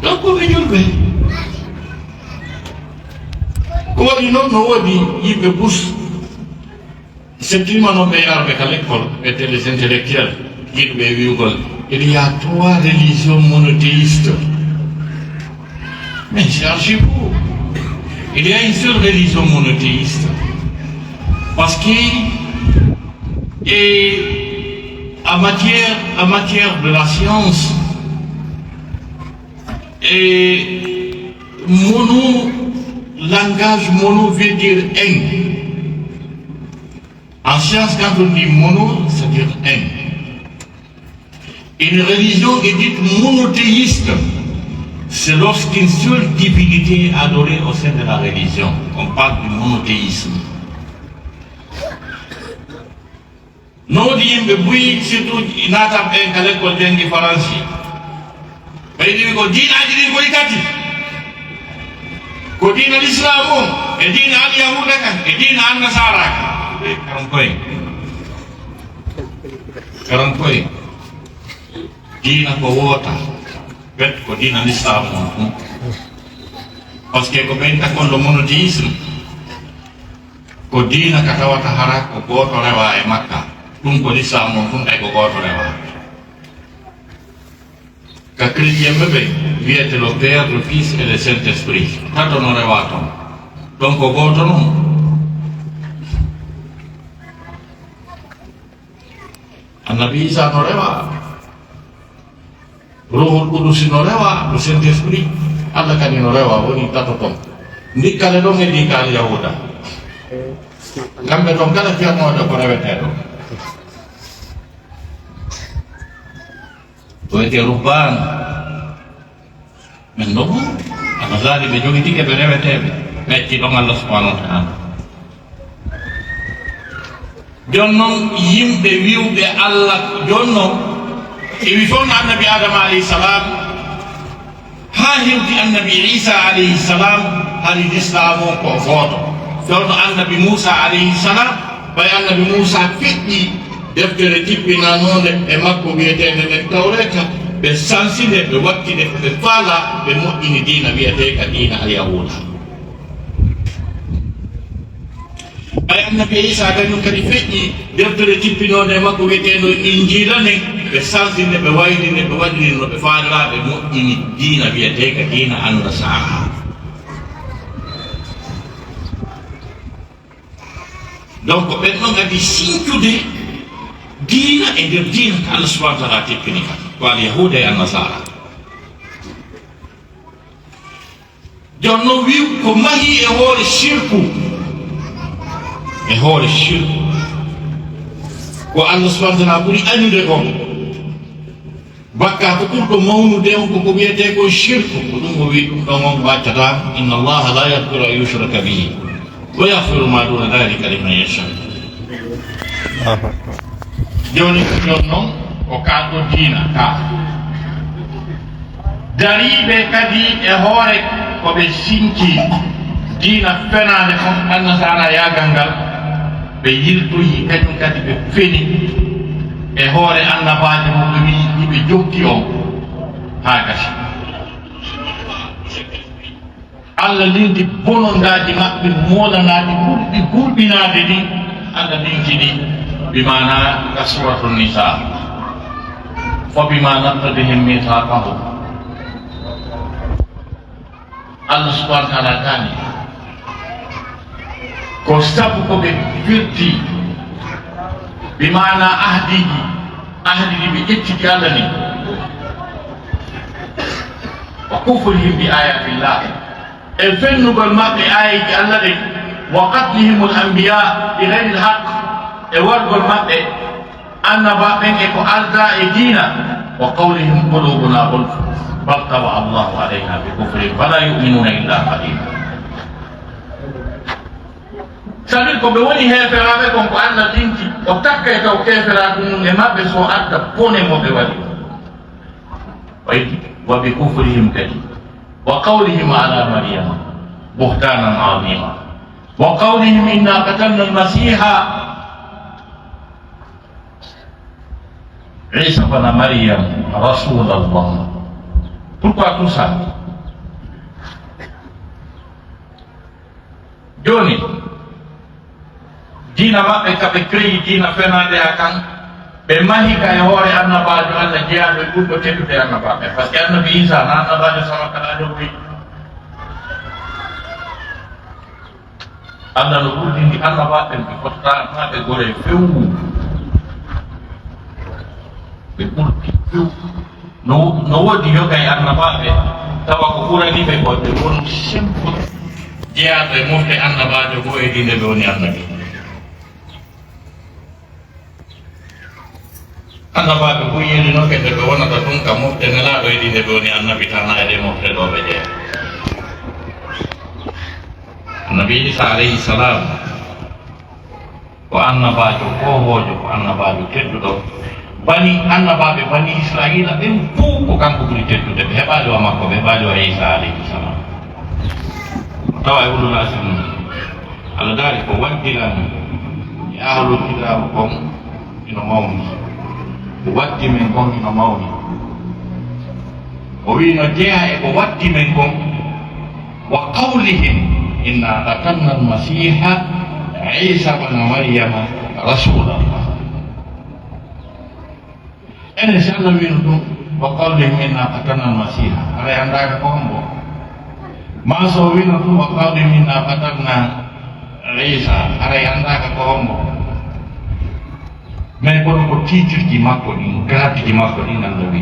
donc ko ɓe julɓe ko waɗi noon no woodi yimɓe bus settimanoɓe yarɓe ka l'école ɓe les intellectuels yiɗɓe wiwgol il y a 3 religions monothéistes mais c'est archi faux. Il y a une seule religion monothéiste parce que en matière de la science et langage mono veut dire un. En science, quand on dit mono, ça veut dire un. Une religion est dite monothéiste. C'est lorsqu'une seule divinité est adorée au sein de la religion. On parle du monothéisme. Non, surtout, il n'a pas un l'école de France. Il dit que ko diina l'islam o e diina al yahuda kan e diina an nasara kan karan koy diina ko wota bet ko diina l'islam o parce que ko ben takon lo monothéisme ko diina ka tawata hara ko goto rewa e makka ɗum ko l'islam o ɗum ay ko goto rewa ka chrétien ɓe wiyete le Père, le Fils et le Saint-Esprit tato no rewa ton donc ko goto noon Annabi Isa no rewa, Ruhul Kudus no rewa, Lu Saint Esprit, Allah kan no rewa, woni tatotong. Ndi kale dong di kale Yahuda. Kambe dong kala fiya mo da ko rewete do. To ete ruban. Men dong, amazali be jogi tike be rewete be. Metti dong Allah Subhanahu wa ta'ala. Jonnon yimɓe wiwɓe Allah jonno ewi fof no annabi adama alayhi salam ha hewti annabi isa alayhi salam hari l'islam o ko gooto jonno annabi moussa alayhi salam ɓay annabi moussa feƴƴi deftere tippinanode e makko wiyetede nden tawreta ɓe sanside ɓe wattide ɓe faala ɓe moƴƴini dina wiyete ka dina alyahuda ay annabi isa kañum kadi feƴƴi deftere tippinode makko wiyeteno injila nden ɓe saltinde ɓe waydinde ɓe waɗiri no ɓe faalaɓe moƴƴini diina wiyete ka diina annasara donc ɓen ɗon adi sincude diina e nder diina ko Allah subahana taala tippini ka ko al yahuda e annasara jonno wiw ko mahi e hoore shirku e hoore shirku ko Allah subhanahu wa ta'ala ɓuri añude on bakka ko ɓurɗo mawnude on koko wiyete ko shirku ko ɗum o wi ɗum ɗon on waccata inna allaha la yahfiru an yushraka bihi wa yahfiru ma duna dhalika liman yasha joni ko jon noon ko kalɗo diina ka dariɓe kadi e hoore koɓe sinki diina fenade on annasara yagal ngal ɓe yirtoyi kañum kadi ɓe feni e hoore annabajo mo ɓe wi iɓe jokki on ha gasi Allah linti bonondaji maɓɓe molanaɗi ɓurɗi gurɓinade ɗi Allah linti ɗi bimana ka suratu nisa fo bima naqdihim mithaqahum Allah subhanahu wa ta'ala kani ko sabu ko ɓe firti bimana ahdiji ahdiji ɓe ƴettiti Allah ni wa kufrihim bi ayatillah e fennugol maɓɓe ayaji Allah ɗe wa qatlihim al anbiya bi ghayri al haqq e wargol maɓɓe annabaɓen e ko alda e diina wa qawlihim qulubuna ghulf bal taba Allahu alayha bi kufrihim fala yu'minuna illa qalila sabi ko ɓe woni heferaɓe kon ko Allah dinti o takkay taw keferaɗu mum e maɓɓe so adda bone mo ɓe waɗi wayti wa bi kufrihim kadi wa qawlihim ala maryama buhtanan azima wa qawlihim inna qatalna almasiha Isa ibn Maryam Rasulullah. Pourquoi tout ça? Joni dina maɓɓe kaɓe créyi dina fenade a kan ɓe mahi ka e hoore annabajo Allah jeyaɗo e ɓurɗo teddude annabaɓe par ce que annabi Isa na annabajo sama kala ɗo wi Allah no ɓurdindi annabaɓe ɓe fottamaɓe gore fewu ɓe ɓurdi few no woodi yogay annabaɓe tawa ko ɓurani ɓe ko ɓe won simple jeyaɗo e mofte annabajo go e dinde ɓe woni annabi annabaɓe ko yelino kede ɓe wonata ɗum ka mofte nelaɗo e dinde ɓe woni annabi tana ede mofte ɗo ɓe jeeya annabi Isa alayhi salam ko annabajo kowojo ko annabajo tedduɗo bani annabaɓe bani Israila ɓen fof ko kanko ɓuri teddude ɓe heɓali wa makko ɓe heɓali wa Isa alayhi salam tawa e ulul azmi Allah daari ko waddilani e ahlul kitabu kon ino mawni ko waddi men kon ino mawni o wi no jeeya e ko waddi men kon wa qawlihim inna qatalna almasiha Isa ibn Maryama Rasulullah ene si Allah wino ɗum wa qawlihim inna qatalna almasiha aɗa andaka ko hombo ma so wino ɗum wa qawlihim inna qatalna Isa aɗa andaka ko hombo mais kono ko titre ji makko ɗin grade ji makko ɗin nan wi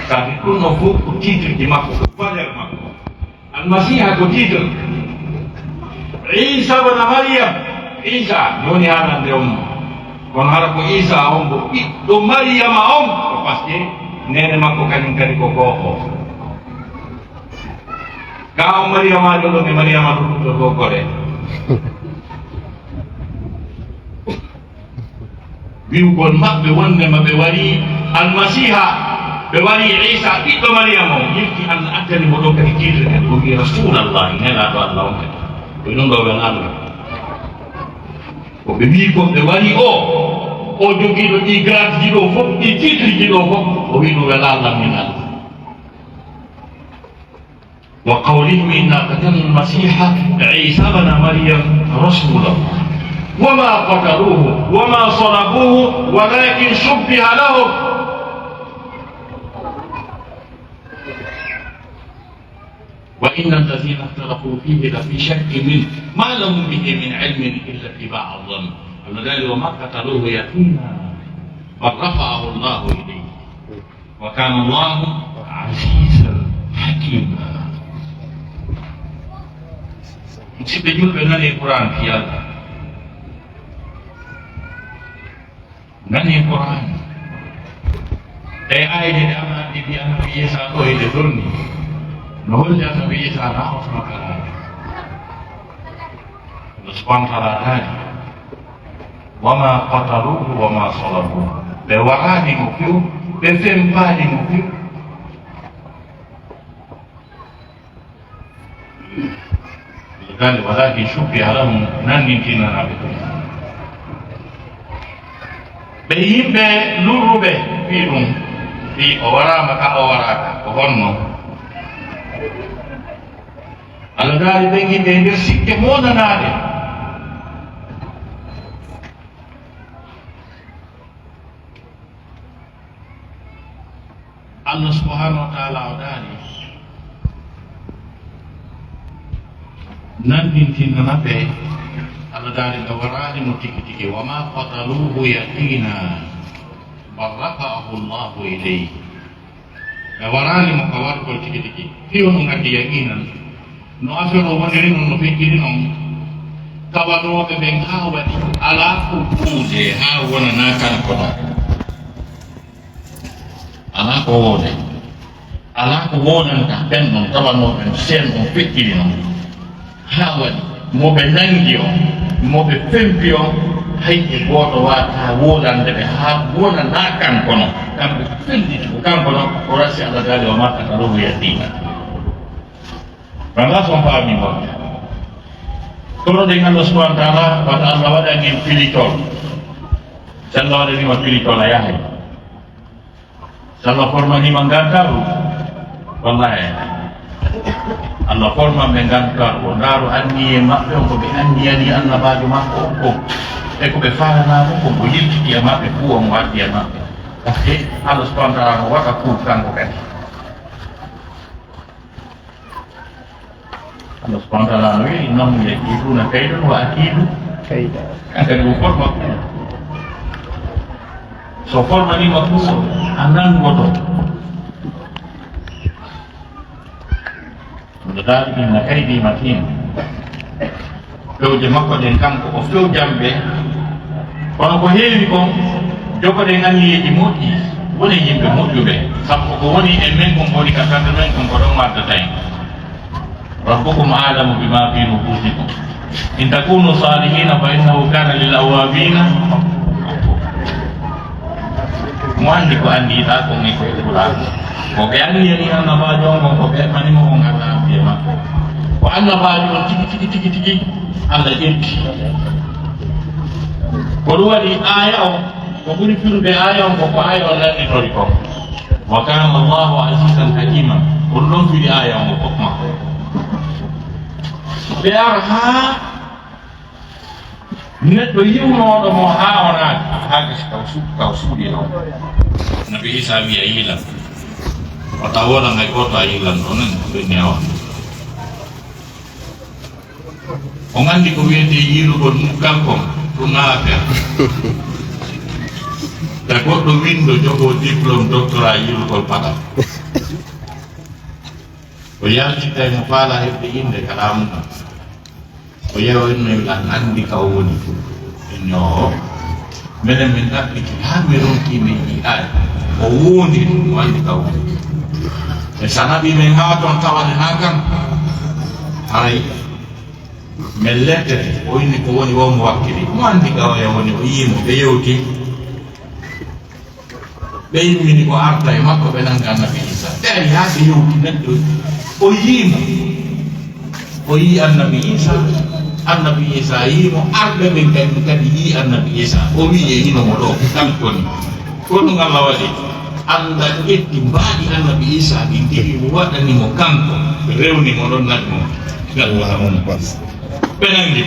kadi ɗum no fof ko titre ji makko ko valeur makko almasiha ko titre isa bana maryam isa joni hanande on kono hara ko isa on ko ɓiɗɗo maryama on ko par ce que nene makko kañum kadi ko goho ka o maryamajo ɗo mi maryama ɗuɗɗo gogore wiwgol maɓɓe wondema ɓe wari almasiha ɓe wari isa ɓiɗɗo maryama o yilti allah addani mo ɗo kadi titre kadi o wi rasulallahi nelaɗo allah on kadi ɓe ɗum ɗo ɓen allah ko ɓe wi ko ɓe wari o jogiiɗo ɗi grade ji ɗo fof ɗi titre ji ɗo fof o wi ɗum wela allah min allah wa qawlihi inna qatalna almasiha isa bna maryam rasulallah wama qataluhu wama salabuhu walakin shubbiha lahum wa inna alladhina ikhtalafu fihi lafi shakkin minhu ma lahum bihi min ilmin illa ittiba'a dhann alladhi wama qataluhu yaqina bal rafa'ahu Allahu ilayhi wa kana Allahu 'azizan hakima. Musidɓe julɓe nani Qur'an fi Allah nani Qur'an e ayde ɗe Allah andi mbi annabi Isa ɗo e ɗe dorni no holli annabi Isa na hawtano kalaade Allah subhanahu wa ta'ala taali wama qataluhu wama salabuhu ɓe warani mo few ɓe fempani mo few قال ولكن شبه لهم نانتينا نابتون بيمبه لوربه فيهم في أورامك أوراك وهنو على ذلك بيمبه يرسيك مونا نادي الله سبحانه وتعالى وداني nandintinana ɓe allah daari ɓe warani mo tigi tigi wama qataluhu yaqina bal rafa'ahu llahu ilayhi ɓe warani mo ko wargol tigi tigi fiyo no gandi yaqinan no affaire o woniri noon no feƴƴiri noon tawanoɓe ɓen ha waɗi ala ko buude ha wonana kankoɗa ala ko wone ala ko wonanta ɓen noon tawanoɓen sen on feƴƴiri noon ha waɗi moɓe nangi o moɓe fempi o hayƴe goto wata wolande ɓe ha wonana kankono kamɓe felliti ko kankono o rasi allah daali o makkata rohu yadima banga son faami gonɗe kono ɗen allah subahana taala wata allah waɗangen pilitol so allah waɗanima pilitol a yahay so allah formanima gantaru wallahi Allah forma ɓe ganduɗa ko ndaaru anniye maɓɓe on ko ɓe anniyani annabajo makko on ko e ko ɓe falanamo ko ko yiltiti e maɓɓe fuu on waddi e maɓɓe par ce que Allah subahana taala no waɗa pour kanko kadi Allah subahana taala no wi innahum yakiduna kaydan wa akidu kayda kankadi o forma so formanima fuu a nangoto ذلك إن كيدي متين fewje makko ɗen kanko o few jamɓe kono ko heewi kon jogoɗe nganniyeji moƴƴi woni yimɓe moƴƴuɓe sabu ko woni e men kon woni ka tande men kon ko ɗon waddata en rabbukum alamu bima fi nufusikum in takunu salihina fa innahu kana lil awabina mo andi ko andiɗa kon e koye ɓuraɗo ko ɓe anniyani annabajo on kon ko ɓe manimo on allah fiye makko ko annabajo on tigi tigi allah ƴetti ko ɗum waɗi aya o ko ɓuri firude aya on koko aya on lanɗitori ko wa kana allahu azizan hakima ko ɗum ɗon fiɗi aya on o fof makko ɓe ara ha neɗɗo yiwnoɗo mo ha onaki ha gasi kaw suuɗi noon nabi isa wiya yilan wata wolan hay goto a yilan ɗo nen ɗo newa o gandi ko wiyete yirugol muggal kon ɗum na affaire Takut do window jogo diplom doktora yiru kol pada. O ya kita mo pala hebde inde kalamu. O ya o men lan andi ka woni no menen men takki ha meron ki men yi ay o woni mo andi ka woni e sanabi men ha ton tawade ha kan ay mellete o ni ko woni wo mo wakkili mo andi ka woni o yimo be yewti be yimmi ko arta e makko be nanga nabi Isa dari ha be yewti neddo o yimo o yi annabi Isa annabi Isa yimo arbe men kadi yi annabi Isa o wi e hino mo do tan koni ko no ngalla wadi anda etti mbaadi annabi Isa di diri mo wadani mo kanko rewni mo don nak mo ngalla on pas penangi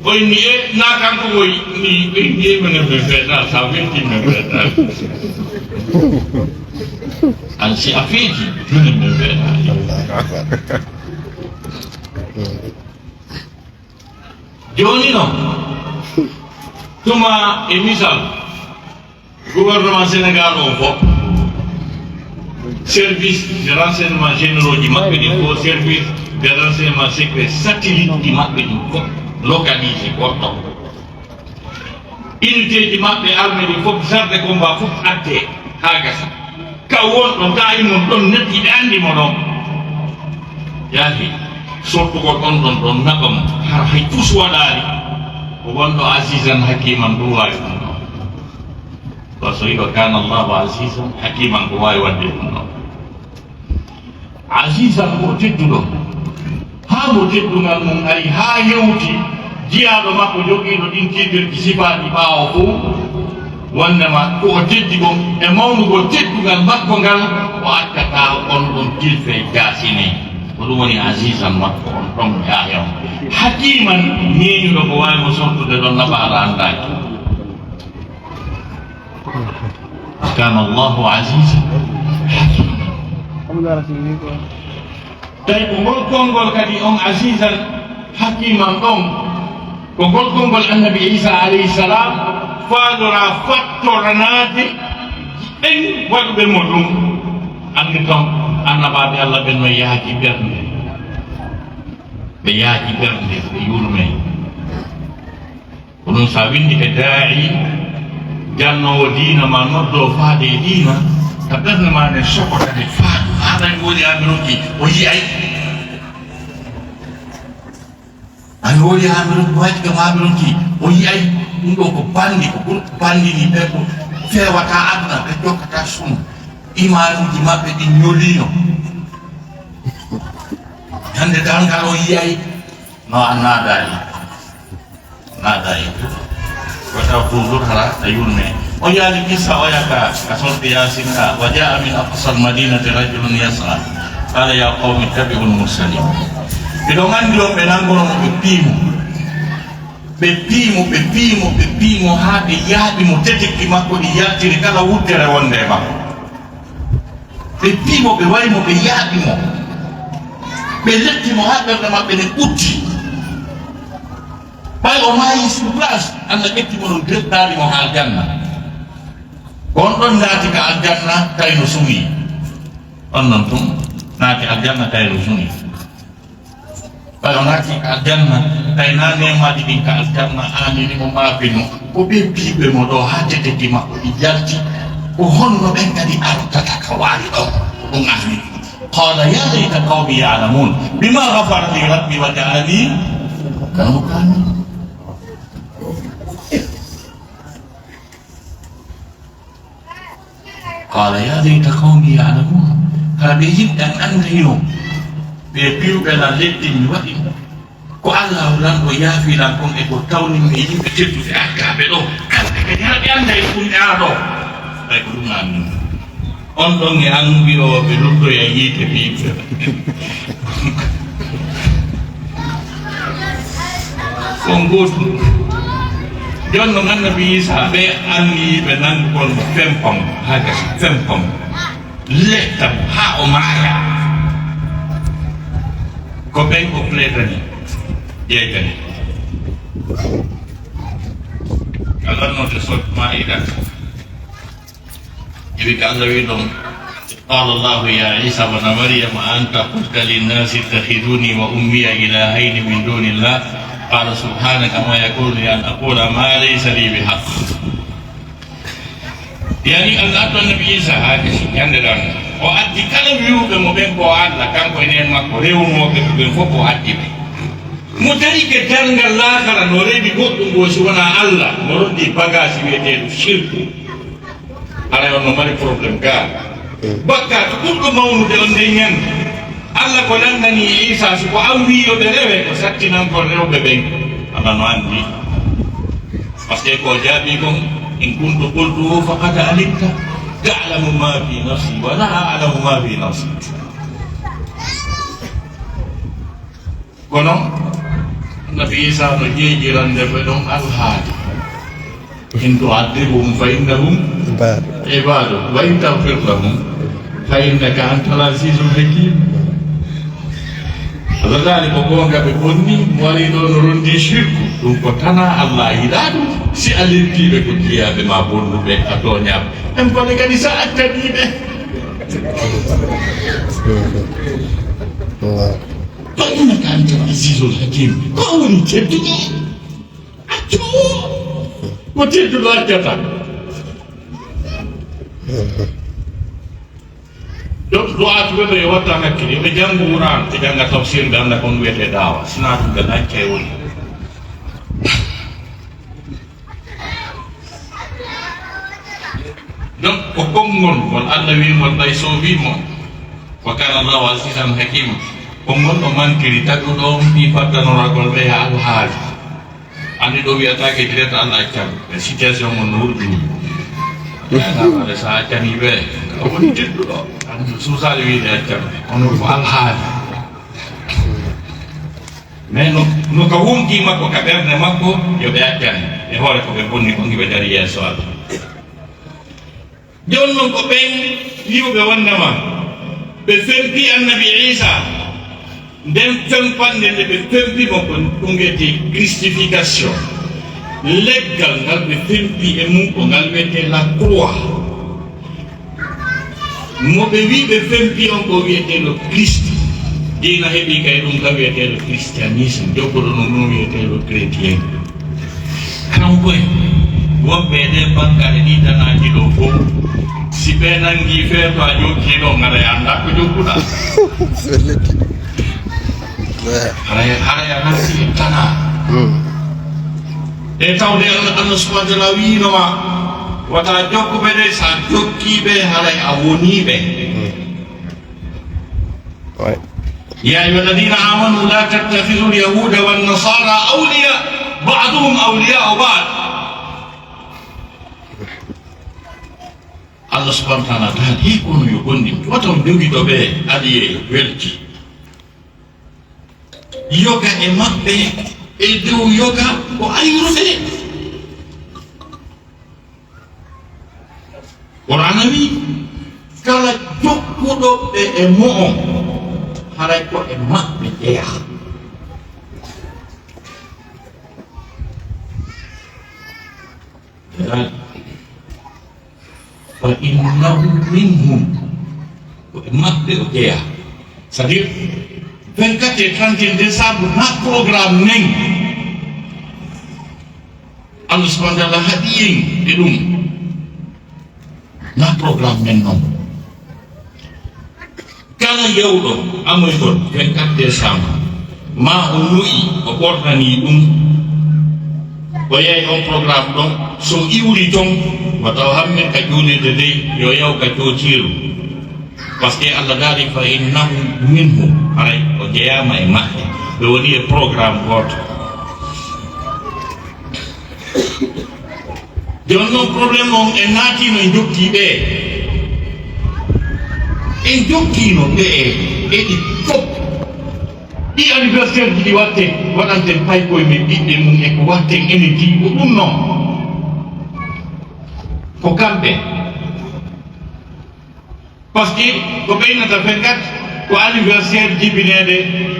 o ni e na kanko o ni e men be feta sa venti men feta an si afiji men be feta joni no tuma e misal gouvernement Sénégal o fo service de renseignement généraux di mabbe di ko service de renseignement secret satellite di mabbe di ko localisé ko unité di mabbe armée di fop sarde combat fop atte hagasa ka won do tayi mon don netti de andi mo don yahi surtout ko don nakam har hay tous wadari ko wondo azizan hakiman duwai so iko kana Allah azizan hakiman duwai wadde azizan ko teddudo ha mo teddungal mum ari ha hewti jiyaɗo makko jogiiɗo ɗin tiidirki sifaji ɓaawo fo wondema ko o teddi ɗum e mawnugo teddugal makko ngal o accata on ɗon tilfe jasine ko ɗum woni asisan makko on ɗon yahew hakiman neñuɗo ko wawi mo sortude ɗon nafa ala andaki kana Allahu asisan hakiman tawi ko ngol konngol kadi on asisan hakiman ɗon ko ngol konngol annabi Isa alayhi salam faadora fattoranade en waɗuɓe mo ɗum andi ton annabaɓe Allah ɓen no yaaji ɓernde ɓe yaaji ɓernde ɓe yurme ko ɗum sa windi e daa'i jannowo diina ma noddo faade e diina ta ɓernde ma ne sokotade faadu haɗan woni amironki o yiyay an woni amiron waji kam amironki o yiyay ɗum ɗo ko bandi ko ɓurko bandini ɓe ko fewata aduna ɓe jokkata sunu imanuji maɓɓe ɗi ñolino hande dalngal o yiyay no an naadayi wata toujours hala a yurme o yaali kissa o yaka ka sorti yasin ka wa jaa min aqsa almadinati rajulun yas'a qala ya qawmi ittabi'u almursalin ɓeɗo gandi on ɓe nangonomo ɓe piimo ha ɓe yaaɓi mo tetikki makko ɗi yaltiri kala wuddere wonde e makko ɓe piimo ɓe waymo ɓe yaaɓi mo ɓe lettimo ha ɓernde maɓɓe ne ɓutti ɓay o maayi sur place Allah ƴettimo ɗum deddali mo ha aljanna on ɗon naati ka aljanna tawi no sumi on noon tum naati aljanna tawi no sumi ɓay o naati ka aljanna tawi na nemaji ɗin ka aljanna anini mo maafino ko ɓe piiɓe mo ɗo ha teteki makko ɗi jalti ko honno ɓen kadi artata ka waali ɗon ɗum ahli qala ya layta qawmi ya'lamun bima ghafara li rabbi wa ja'alani mukarraman qala ya layta qawmi ya'lamun kala ɓe yimɓe an andino ɓe piwɓe na leddi mi waɗi ko Allah lanɗo yaafilan kon e ko tawnimi e yimɓe tedduɓe arkaɓe ɗo kamɓe kadi haɓe anda e ɗumɓe ara ɗo ɓay ko ɗum anni on ɗon e an mbiyoɓe luttoya yiite piɓɓe kon gotum jon noon annabi Isa ɓe anni ɓe nangi kon fempam ha gasi fempam lettam ha o maaya ko ɓen o pleitani ƴeygani Allah note sot ma iɗat Jika Allah bilang, قال الله يا عيسى ابن مريم أنت قلت للناس اتخذوني وأمي إلهين من دون الله قال سبحانك ما يكون لي أن أقول ما ليس لي بحق. Yani Allah to Nabi Isa hadi yande dan o addi kala wiuɓe mo ɓen ko Allah kanko enen makko rewnoɓe ko ɓen fof o addi ɓe mo dari ke dargal lakara no rewi goɗɗum go si wona Allah mo roddi bagage wiyeteɗo shirku ara on no mari probléme ga bakka to ɓurɗo mawnude on nde ñande Allah ko landani Isa so ko an wiyoɓe rewe ko sattinan ko rewɓe ɓen Allah no andi par ce que ko jaabi kon إن كنت قلته فقد علمت تعلم ما في نفسي ولا أعلم ما في نفسي. kono Nabi Isa no jeejirande ɓe ɗon alhaali in tu'adhibhum fa innahum ibaduk wa in taghfir lahum fa innaka antal azizul hakim. Allah dali ko gonga ɓe bonni mo wari ɗo no rondi shirku ɗum ko tana Allah yiɗa ɗum si alirtiɓe ko jiyaɓe ma bonnuɓe a toñaɓe en kone kadi sa attaniɓe fa innaka antal azizul hakim ko woni tedduɗo accowo ko tedduɗo accata donc du'a to be watta hakkili be jangu Quran te janga tafsir be anda kon wete dawa sina dum ga naccay woni donc ko kongon wal Allah wi mo tay so wi mo wa kana Allah azizan hakim kongon o mankiri tagu do bi fatano ragol be al hal ani do wi atake direct Allah accam situation mo nurdi ana ada saat ni be ko woni teddudo susah wiide accam ono ko alhaali mais no ko wonki makko ka ɓerde makko yo ɓe accani e hoore ko ɓe bonni ko ngiɓe dari yeeso Allah jon non ko ɓen yiwɓe wondema ɓe fempi annabi Isa nden fempande nde ɓe fempimo ko ɗum wiyete christification leggal ngal ɓe fempi e mum ko ngal wiyete la croix mo ɓe wi ɓe fempi on ko wiyeteɗo Christ dina heeɓi kay ɗum ka wiyeteɗo christianisme jokkoɗo ɗum ɗum wiyeteɗo chrétien kan boy wonɓe ɗe bankaɗe ɗi tanaji ɗo fof si ɓe nangi feeto a jokkiɗo gara anda ko jokkuɗa haraya nasi tana e tawde Allah subhanahu wa ta'ala winoma wata jokkuɓe ɗe sa jokkiɓe haray a woniɓe ya ayuha alladina amanu la tattakhidhu alyahuda wannasara awliya ba'duhum awliya'u ba'd. Allah subhanahu wa ta'ala taati kono yo gondi wata jogiɗo ɓe aliye welti yoga e maɓɓe e dow yoga ko ayruɓe Qur'an wi kala jokkuɗo ɓe e mo'o haray ko e maɓɓe ƴeya fa innahu minhum ko e maɓɓe o ƴeya c'est à dire 24 et 31 décembre na programme nen Allah subhanahu wa ta'ala haɗi yen e ɗum na programme men noon kala yewɗo amoy ton 24 décembre ma o nuyi o ɓornani ɗum o yeey on programme ɗon so iwri ton mo taw hammin ka juulirde dey yo yew ka cootiru par ce que Allah daali fa innahu minhu haray o jeyama e maɓɓe ɓe woni e programme goto jon noon probléme on en naatino e jokkiɓe en jokkino ɓe e ɗi fof ɗi anniversaire ji ɗi watten waɗanten pay koye men ɓiɓɓe mum e ko watten ene jiiɓo ɗum noon ko kamɓe par ce que ko ɓeynata 24 ko anniversaire jibinede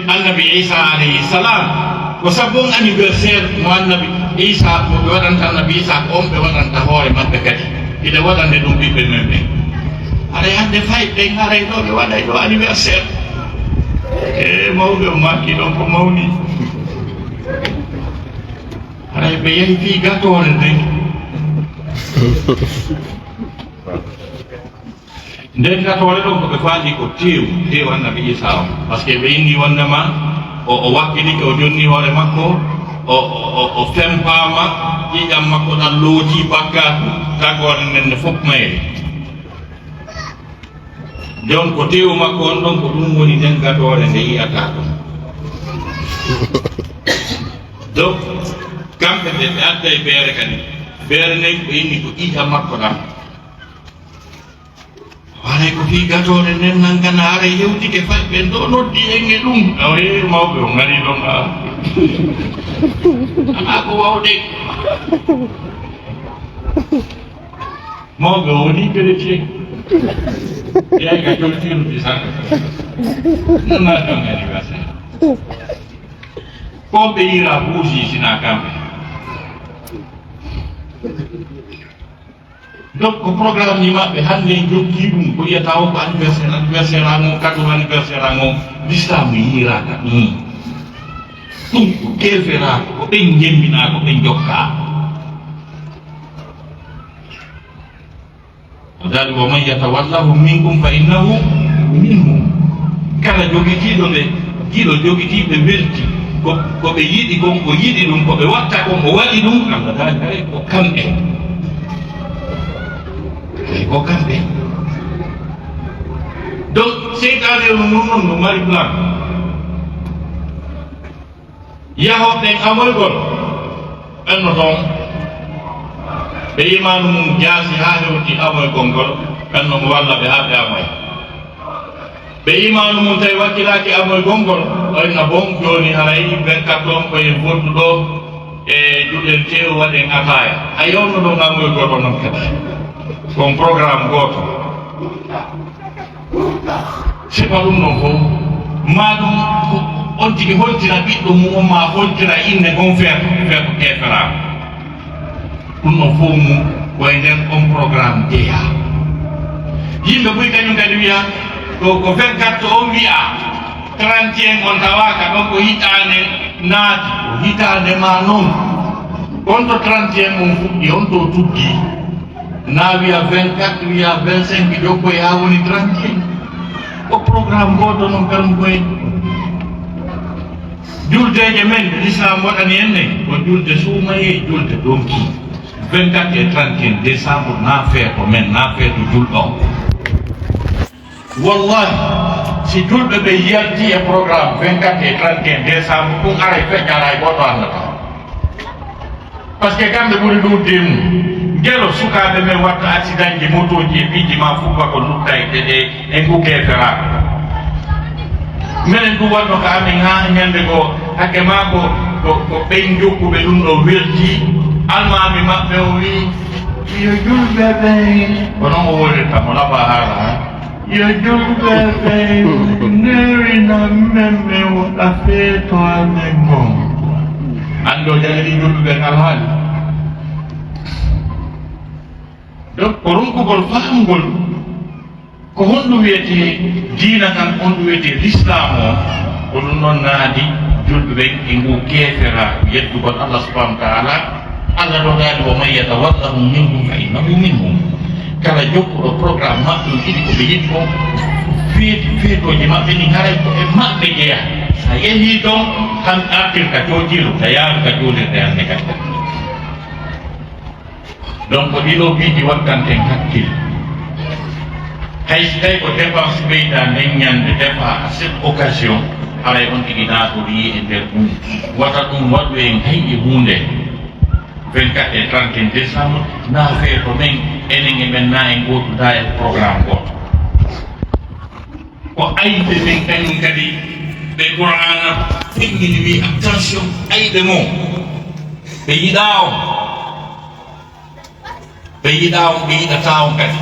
annabi Isa alayhi salam ko sabon anniversaire mo annabi Isa mo ɓe waɗanta annabi Isa ko on ɓe waɗanta hoore maɓɓe kadi ina waɗande ɗum ɓiɓɓe men ɓe ada hande fay ɓe garay ɗo ɓe waɗay ɗo anniversaire mawɓe o maki ɗon ko mawni haray ɓe yehi fi gatore nden nden gatore ɗon koɓe faali ko tew annabi Isa o par ce que ɓe inni wondema o wakkilike o jonni hoore makko o fempama ƴiƴam makko ɗan looti bakkatu tagore nden nde fof mayre jon ko tew makko on ɗon ko ɗum woni nden gatore nde yiyata ɗum donc kamɓe ɓe ɓe adda e beere kadi beere nden ko inni ko ƴiƴam makko ɗam waray ko fi gatore nden naggana ara yewtike fay ɓen ɗo noddi enge ɗum mawɓe o ngari ɗon ana ko wawde mawɓe o woni chrétien yeyga joltirude sanne nana ɗon anniversaire ko ɓe yira buusi sina kamɓe donc ko programme ni maɓɓe hande jokki ɗum ko wiyata o ko anniversaire ango cadeau anniversaire ango l'islam yiraka ɗum ko keferako ko ɓen jembina ko ɓen jokka o daali wa man yatawallahu minkum fa innahu minhum kala jogitiɗo ɓe jiɗo jogitiɓe welti ko ɓe yiɗi kon ko yiɗi ɗum ko ɓe watta kon ko waɗi ɗum allah daali hay ko kamɓe ko kamɓe donc seytane no nunnon no mari plan yahoɓen amoygol ɓenno toon ɓe yimanu mum jaasi ha hewti amoygol ngol ɓenno mo walla ɓe ha ɓe amoy ɓe yimanu mum tawi wakkilaki amoygol ngol oyna bon joni haray 24 ɗon koye fottu ɗo e juɗel tew waɗen ataya a yewno ɗon amoygol o noon kadi kon programme goto sifa ɗum ɗon fof maɗum on tigi holtira ɓiɗɗo mum ma holtira inde gon feeto feeto kefera ɗum ɗon fof mum koye nden on programme jeeya yimɓe ɓuy kañum kadi wiya ko 24 on wiya 31 on tawaka ɗon ko hitande naati ko hitande ma noon on to 31 on fuɗɗi on to tuggi na wiya 24 wiya 25 jokkoye ha woni 31 ko programme goto noon karum koye juldeje men l'islam waɗani en ne ko julde suumaye julde donki 24 et 31 décembre na feeto men na feeto julɗo wallahi si julɓe ɓe yalti e programme 24 et 31 décembre ɗum aray feƴƴara e goto andata par ce que kamɓe ɓuri ɗurde mum gelo sukaɓe men watta accident ji moto ji e piiji ma fuba ko lutta e nguke feraka minen ɗum wanno ko amin ha ñande go hakke ma ko ɓen jokkuɓe ɗum ɗo welti almami maɓɓe o wi yo julɓe ɓen ko noon o wolirta mo laɓa haala ha yo julɓe ɓen nerina men ɓe woɗa feeto amen gon andi o jagiri julɓe ɓen alhaali donc ko ronkugol famgol ko honɗum wiyete diina kan honɗum wiyete l'islam o ko ɗum noon naadi julɓe ɓen e ngu keefera yettugol allah subahanahu wa taala allah ɗo gaali wo man yatawallahu minkum fa innahu minhum kala jokkuɗo programme maɓɓe ɗum ɗiɗi koɓe yiɗi ko feetoji maɓɓe ɗi haray ko e maɓɓe jeeya sa yehi ɗon han artirka coodiru ta yaaru ka joolirde hande kadi donc ɗiɗo biiji wattanten hakkille hay so tawi ko dépense ɓeyda nden ñande defa à cette occasion haray on tigi naatori e nder ɗum wata ɗum waɗu en hay e hunde 24 et 31 décembre na feeto men enen e men na en gotuda e programme goto ko ayde men kañum kadi ɓe qur'ana feƴƴini wi attention ayde mo ɓe yiɗa on ɓe yiɗa on ɓe yiɗata on kadi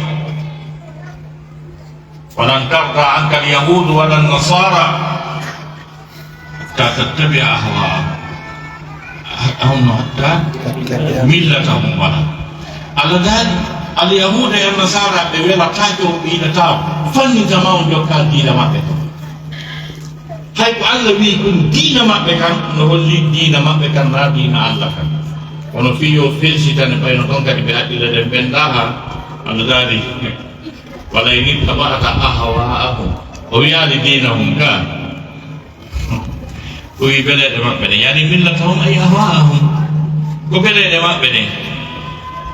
walan tarda anka alyahudu wala nasara hatta tattabia ahwaahum hatta millatahum wala Allah daali al yahuda e nasara ɓe welatake o ɓiɗa taw fanni jamaw jokka diina maɓɓe hay ko Allah wi ɗum diina maɓɓe kan no holli diina maɓɓe kan na diina Allah kan wono fiyo felsitane ɓayno ɗon kadi ɓe haɗɗira ɗen ɓendaha Allah daari wala in ittaba'ta ahwa'ahum o wiyaali diinahum ka o wi beleɗe maɓɓe ɗen yani millatahum ay ahwa'ahum ko beleɗe maɓɓe ɗen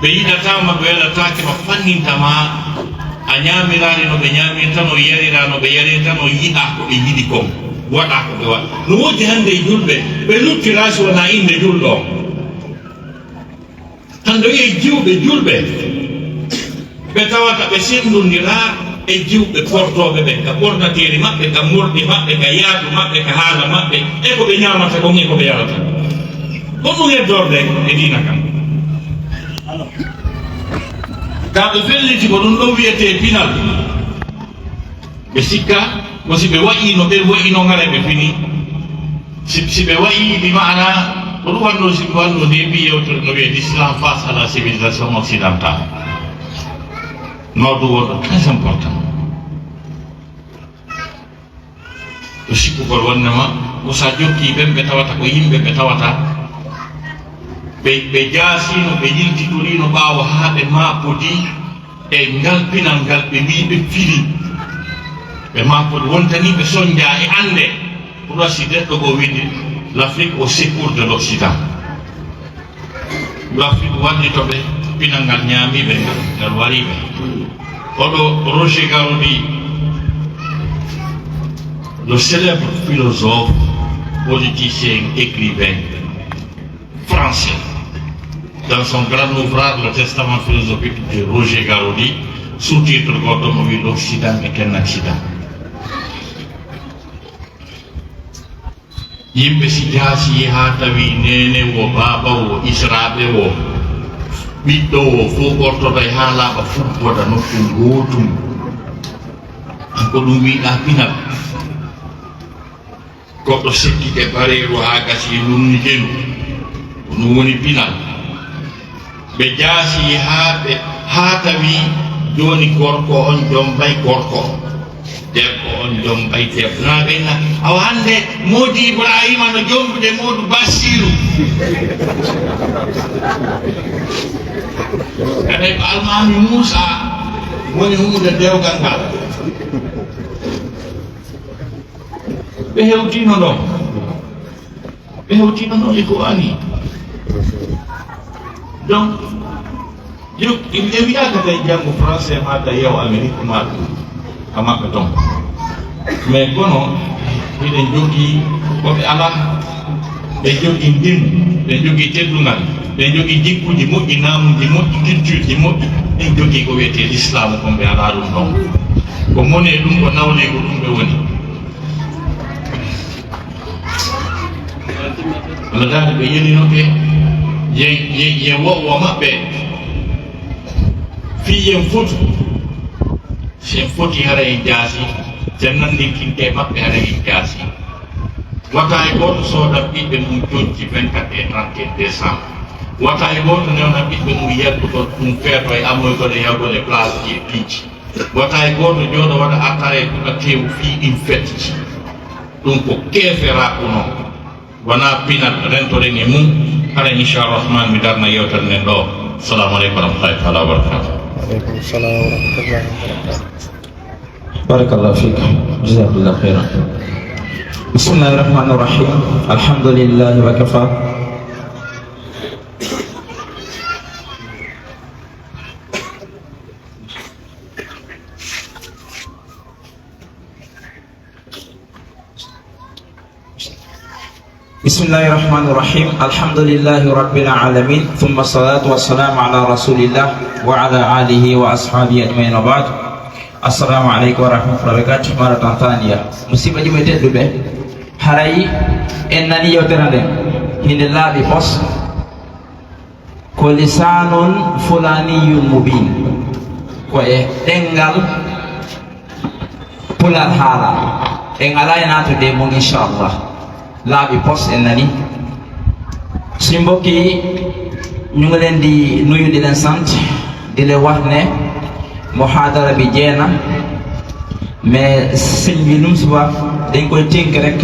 ɓe yiɗatama ɓe welatake ma fannintama a ñamirani no ɓe ñamirta no yarira no ɓe yarirta no yiɗa ko ɓe yiɗi kon waɗa ko ɓe waɗa no wodi hande e julɓe ɓe luttirasi wona inde julɗo tan ɗo wiye jiwɓe julɓe ɓe tawata ɓe sendodira e jiwɓe portoɓe ɓe ka ɓornateri maɓɓe ka morɗi maɓɓe ka yaadu maɓɓe ka haala maɓɓe e ko ɓe ñamata ɗon e ko ɓe yarata ɗon ɗum heddorde e dina kam ka ɓe felliti ko ɗum ɗon wiyete pinal ɓe sikka ko si ɓe wayi no ɓe wayino ngare ɓe fini si ɓe wayi ɗi maana ko ɗum wanno si wanno nde mbi yewtere no wiye l'islam face à la civilisation occidentale noddu wonɗo très important to sikkugol wonnema ko sa jokki ɓen ɓe tawata ko yimɓe ɓe tawata ɓe jaasino ɓe yiltitorino ɓaawo haa ɓe maapodi e ngal pinal ngal ɓe mbi ɓe fili ɓe maapodi wontani ɓe soñdia e annde ko ɗo si neɗɗo go windi l'Afrique au secours de l'Occident l'Afrique wallitoɓe pinal ngal ñaamiɓe ngal wariɓe oɗo Roger Garaudy le célèbre philosophe politicien écrivain français dans son grand ouvrage le testament philosophique de Roger Garaudy sous-titre goto mo wi l'Occident est un accident yimɓe si jaasi ha tawi nene wo baba wo israɓe wo ɓiɗɗo o fof ɓortoto e ha laaɓa fubboda nokku gotum ko ɗum wiɗa pinal goɗɗo sekkike bareru ha gasi lumni jenu ko ɗum woni pinal ɓe jaasi ha tawi joni gorko on jombay gorko debbo on jombay debbo na ɓenna awa hande Modi Ibrahima no jombude Modou Bassirou kadi ko almami Moussa woni hunde dewgal ngal ɓe hewtino ɗon e ko ani donc ɓe wiyaka tawi janggo français ma ta yew Amérique ma ka maɓɓe ton mais kono miɗen jogii koɓe ala ɓe jogii ndin ɓe jogii teddungal ɓe jogii jikkuji moƴƴi naamuji moƴƴi culture ji moƴƴi ɗin jogii ko wiyete l'islam ko ɓe ala ɗum ɗon ko mone ɗum ko nawle ko ɗum ɓe woni Allah daari ɓe yelinoɓe ye wowo maɓɓe fiyen fotu sen foti hara e jaasi sen nandinkinte maɓɓe hara e jaasi wata e goto sooda ɓiɓɓe mum jojji 24 et 31 décembre wata e goto newna ɓiɓɓe mum yedduto ɗum feeto e amoygol e yawgol e place ji e piiji wata e goto jooɗo waɗa attare ɗuɗa tew fii ɗin fetji ɗum ko keefera kuno wona pinal rentoren e mum hara inchalrahman mi darna yewtere nden ɗo assalamu aleykum wa rahmatullahi taala wa barakatuh. وعليكم السلام ورحمة الله وبركاته. بارك الله فيك جزاك الله خيرا. بسم الله الرحمن الرحيم الحمد لله وكفى بسم الله الرحمن الرحيم الحمد لله رب العالمين ثم الصلاة والسلام على رسول الله وعلى آله وأصحابه أجمعين وبعد السلام عليكم ورحمة الله وبركاته مرة ثانية مصيبة جميلة دبي هراي إنني يوترندن هند الله بفص كلسان فلاني مبين كوي تنغال pular hala en ala enatu de mon inshallah laaɓi pos en nani si mbokki ñu ngi leen di nuyu di leen sant di leen wax ne muhaadara bi jeena mais sëñ bi lu mu si wax dañ koy tënk rek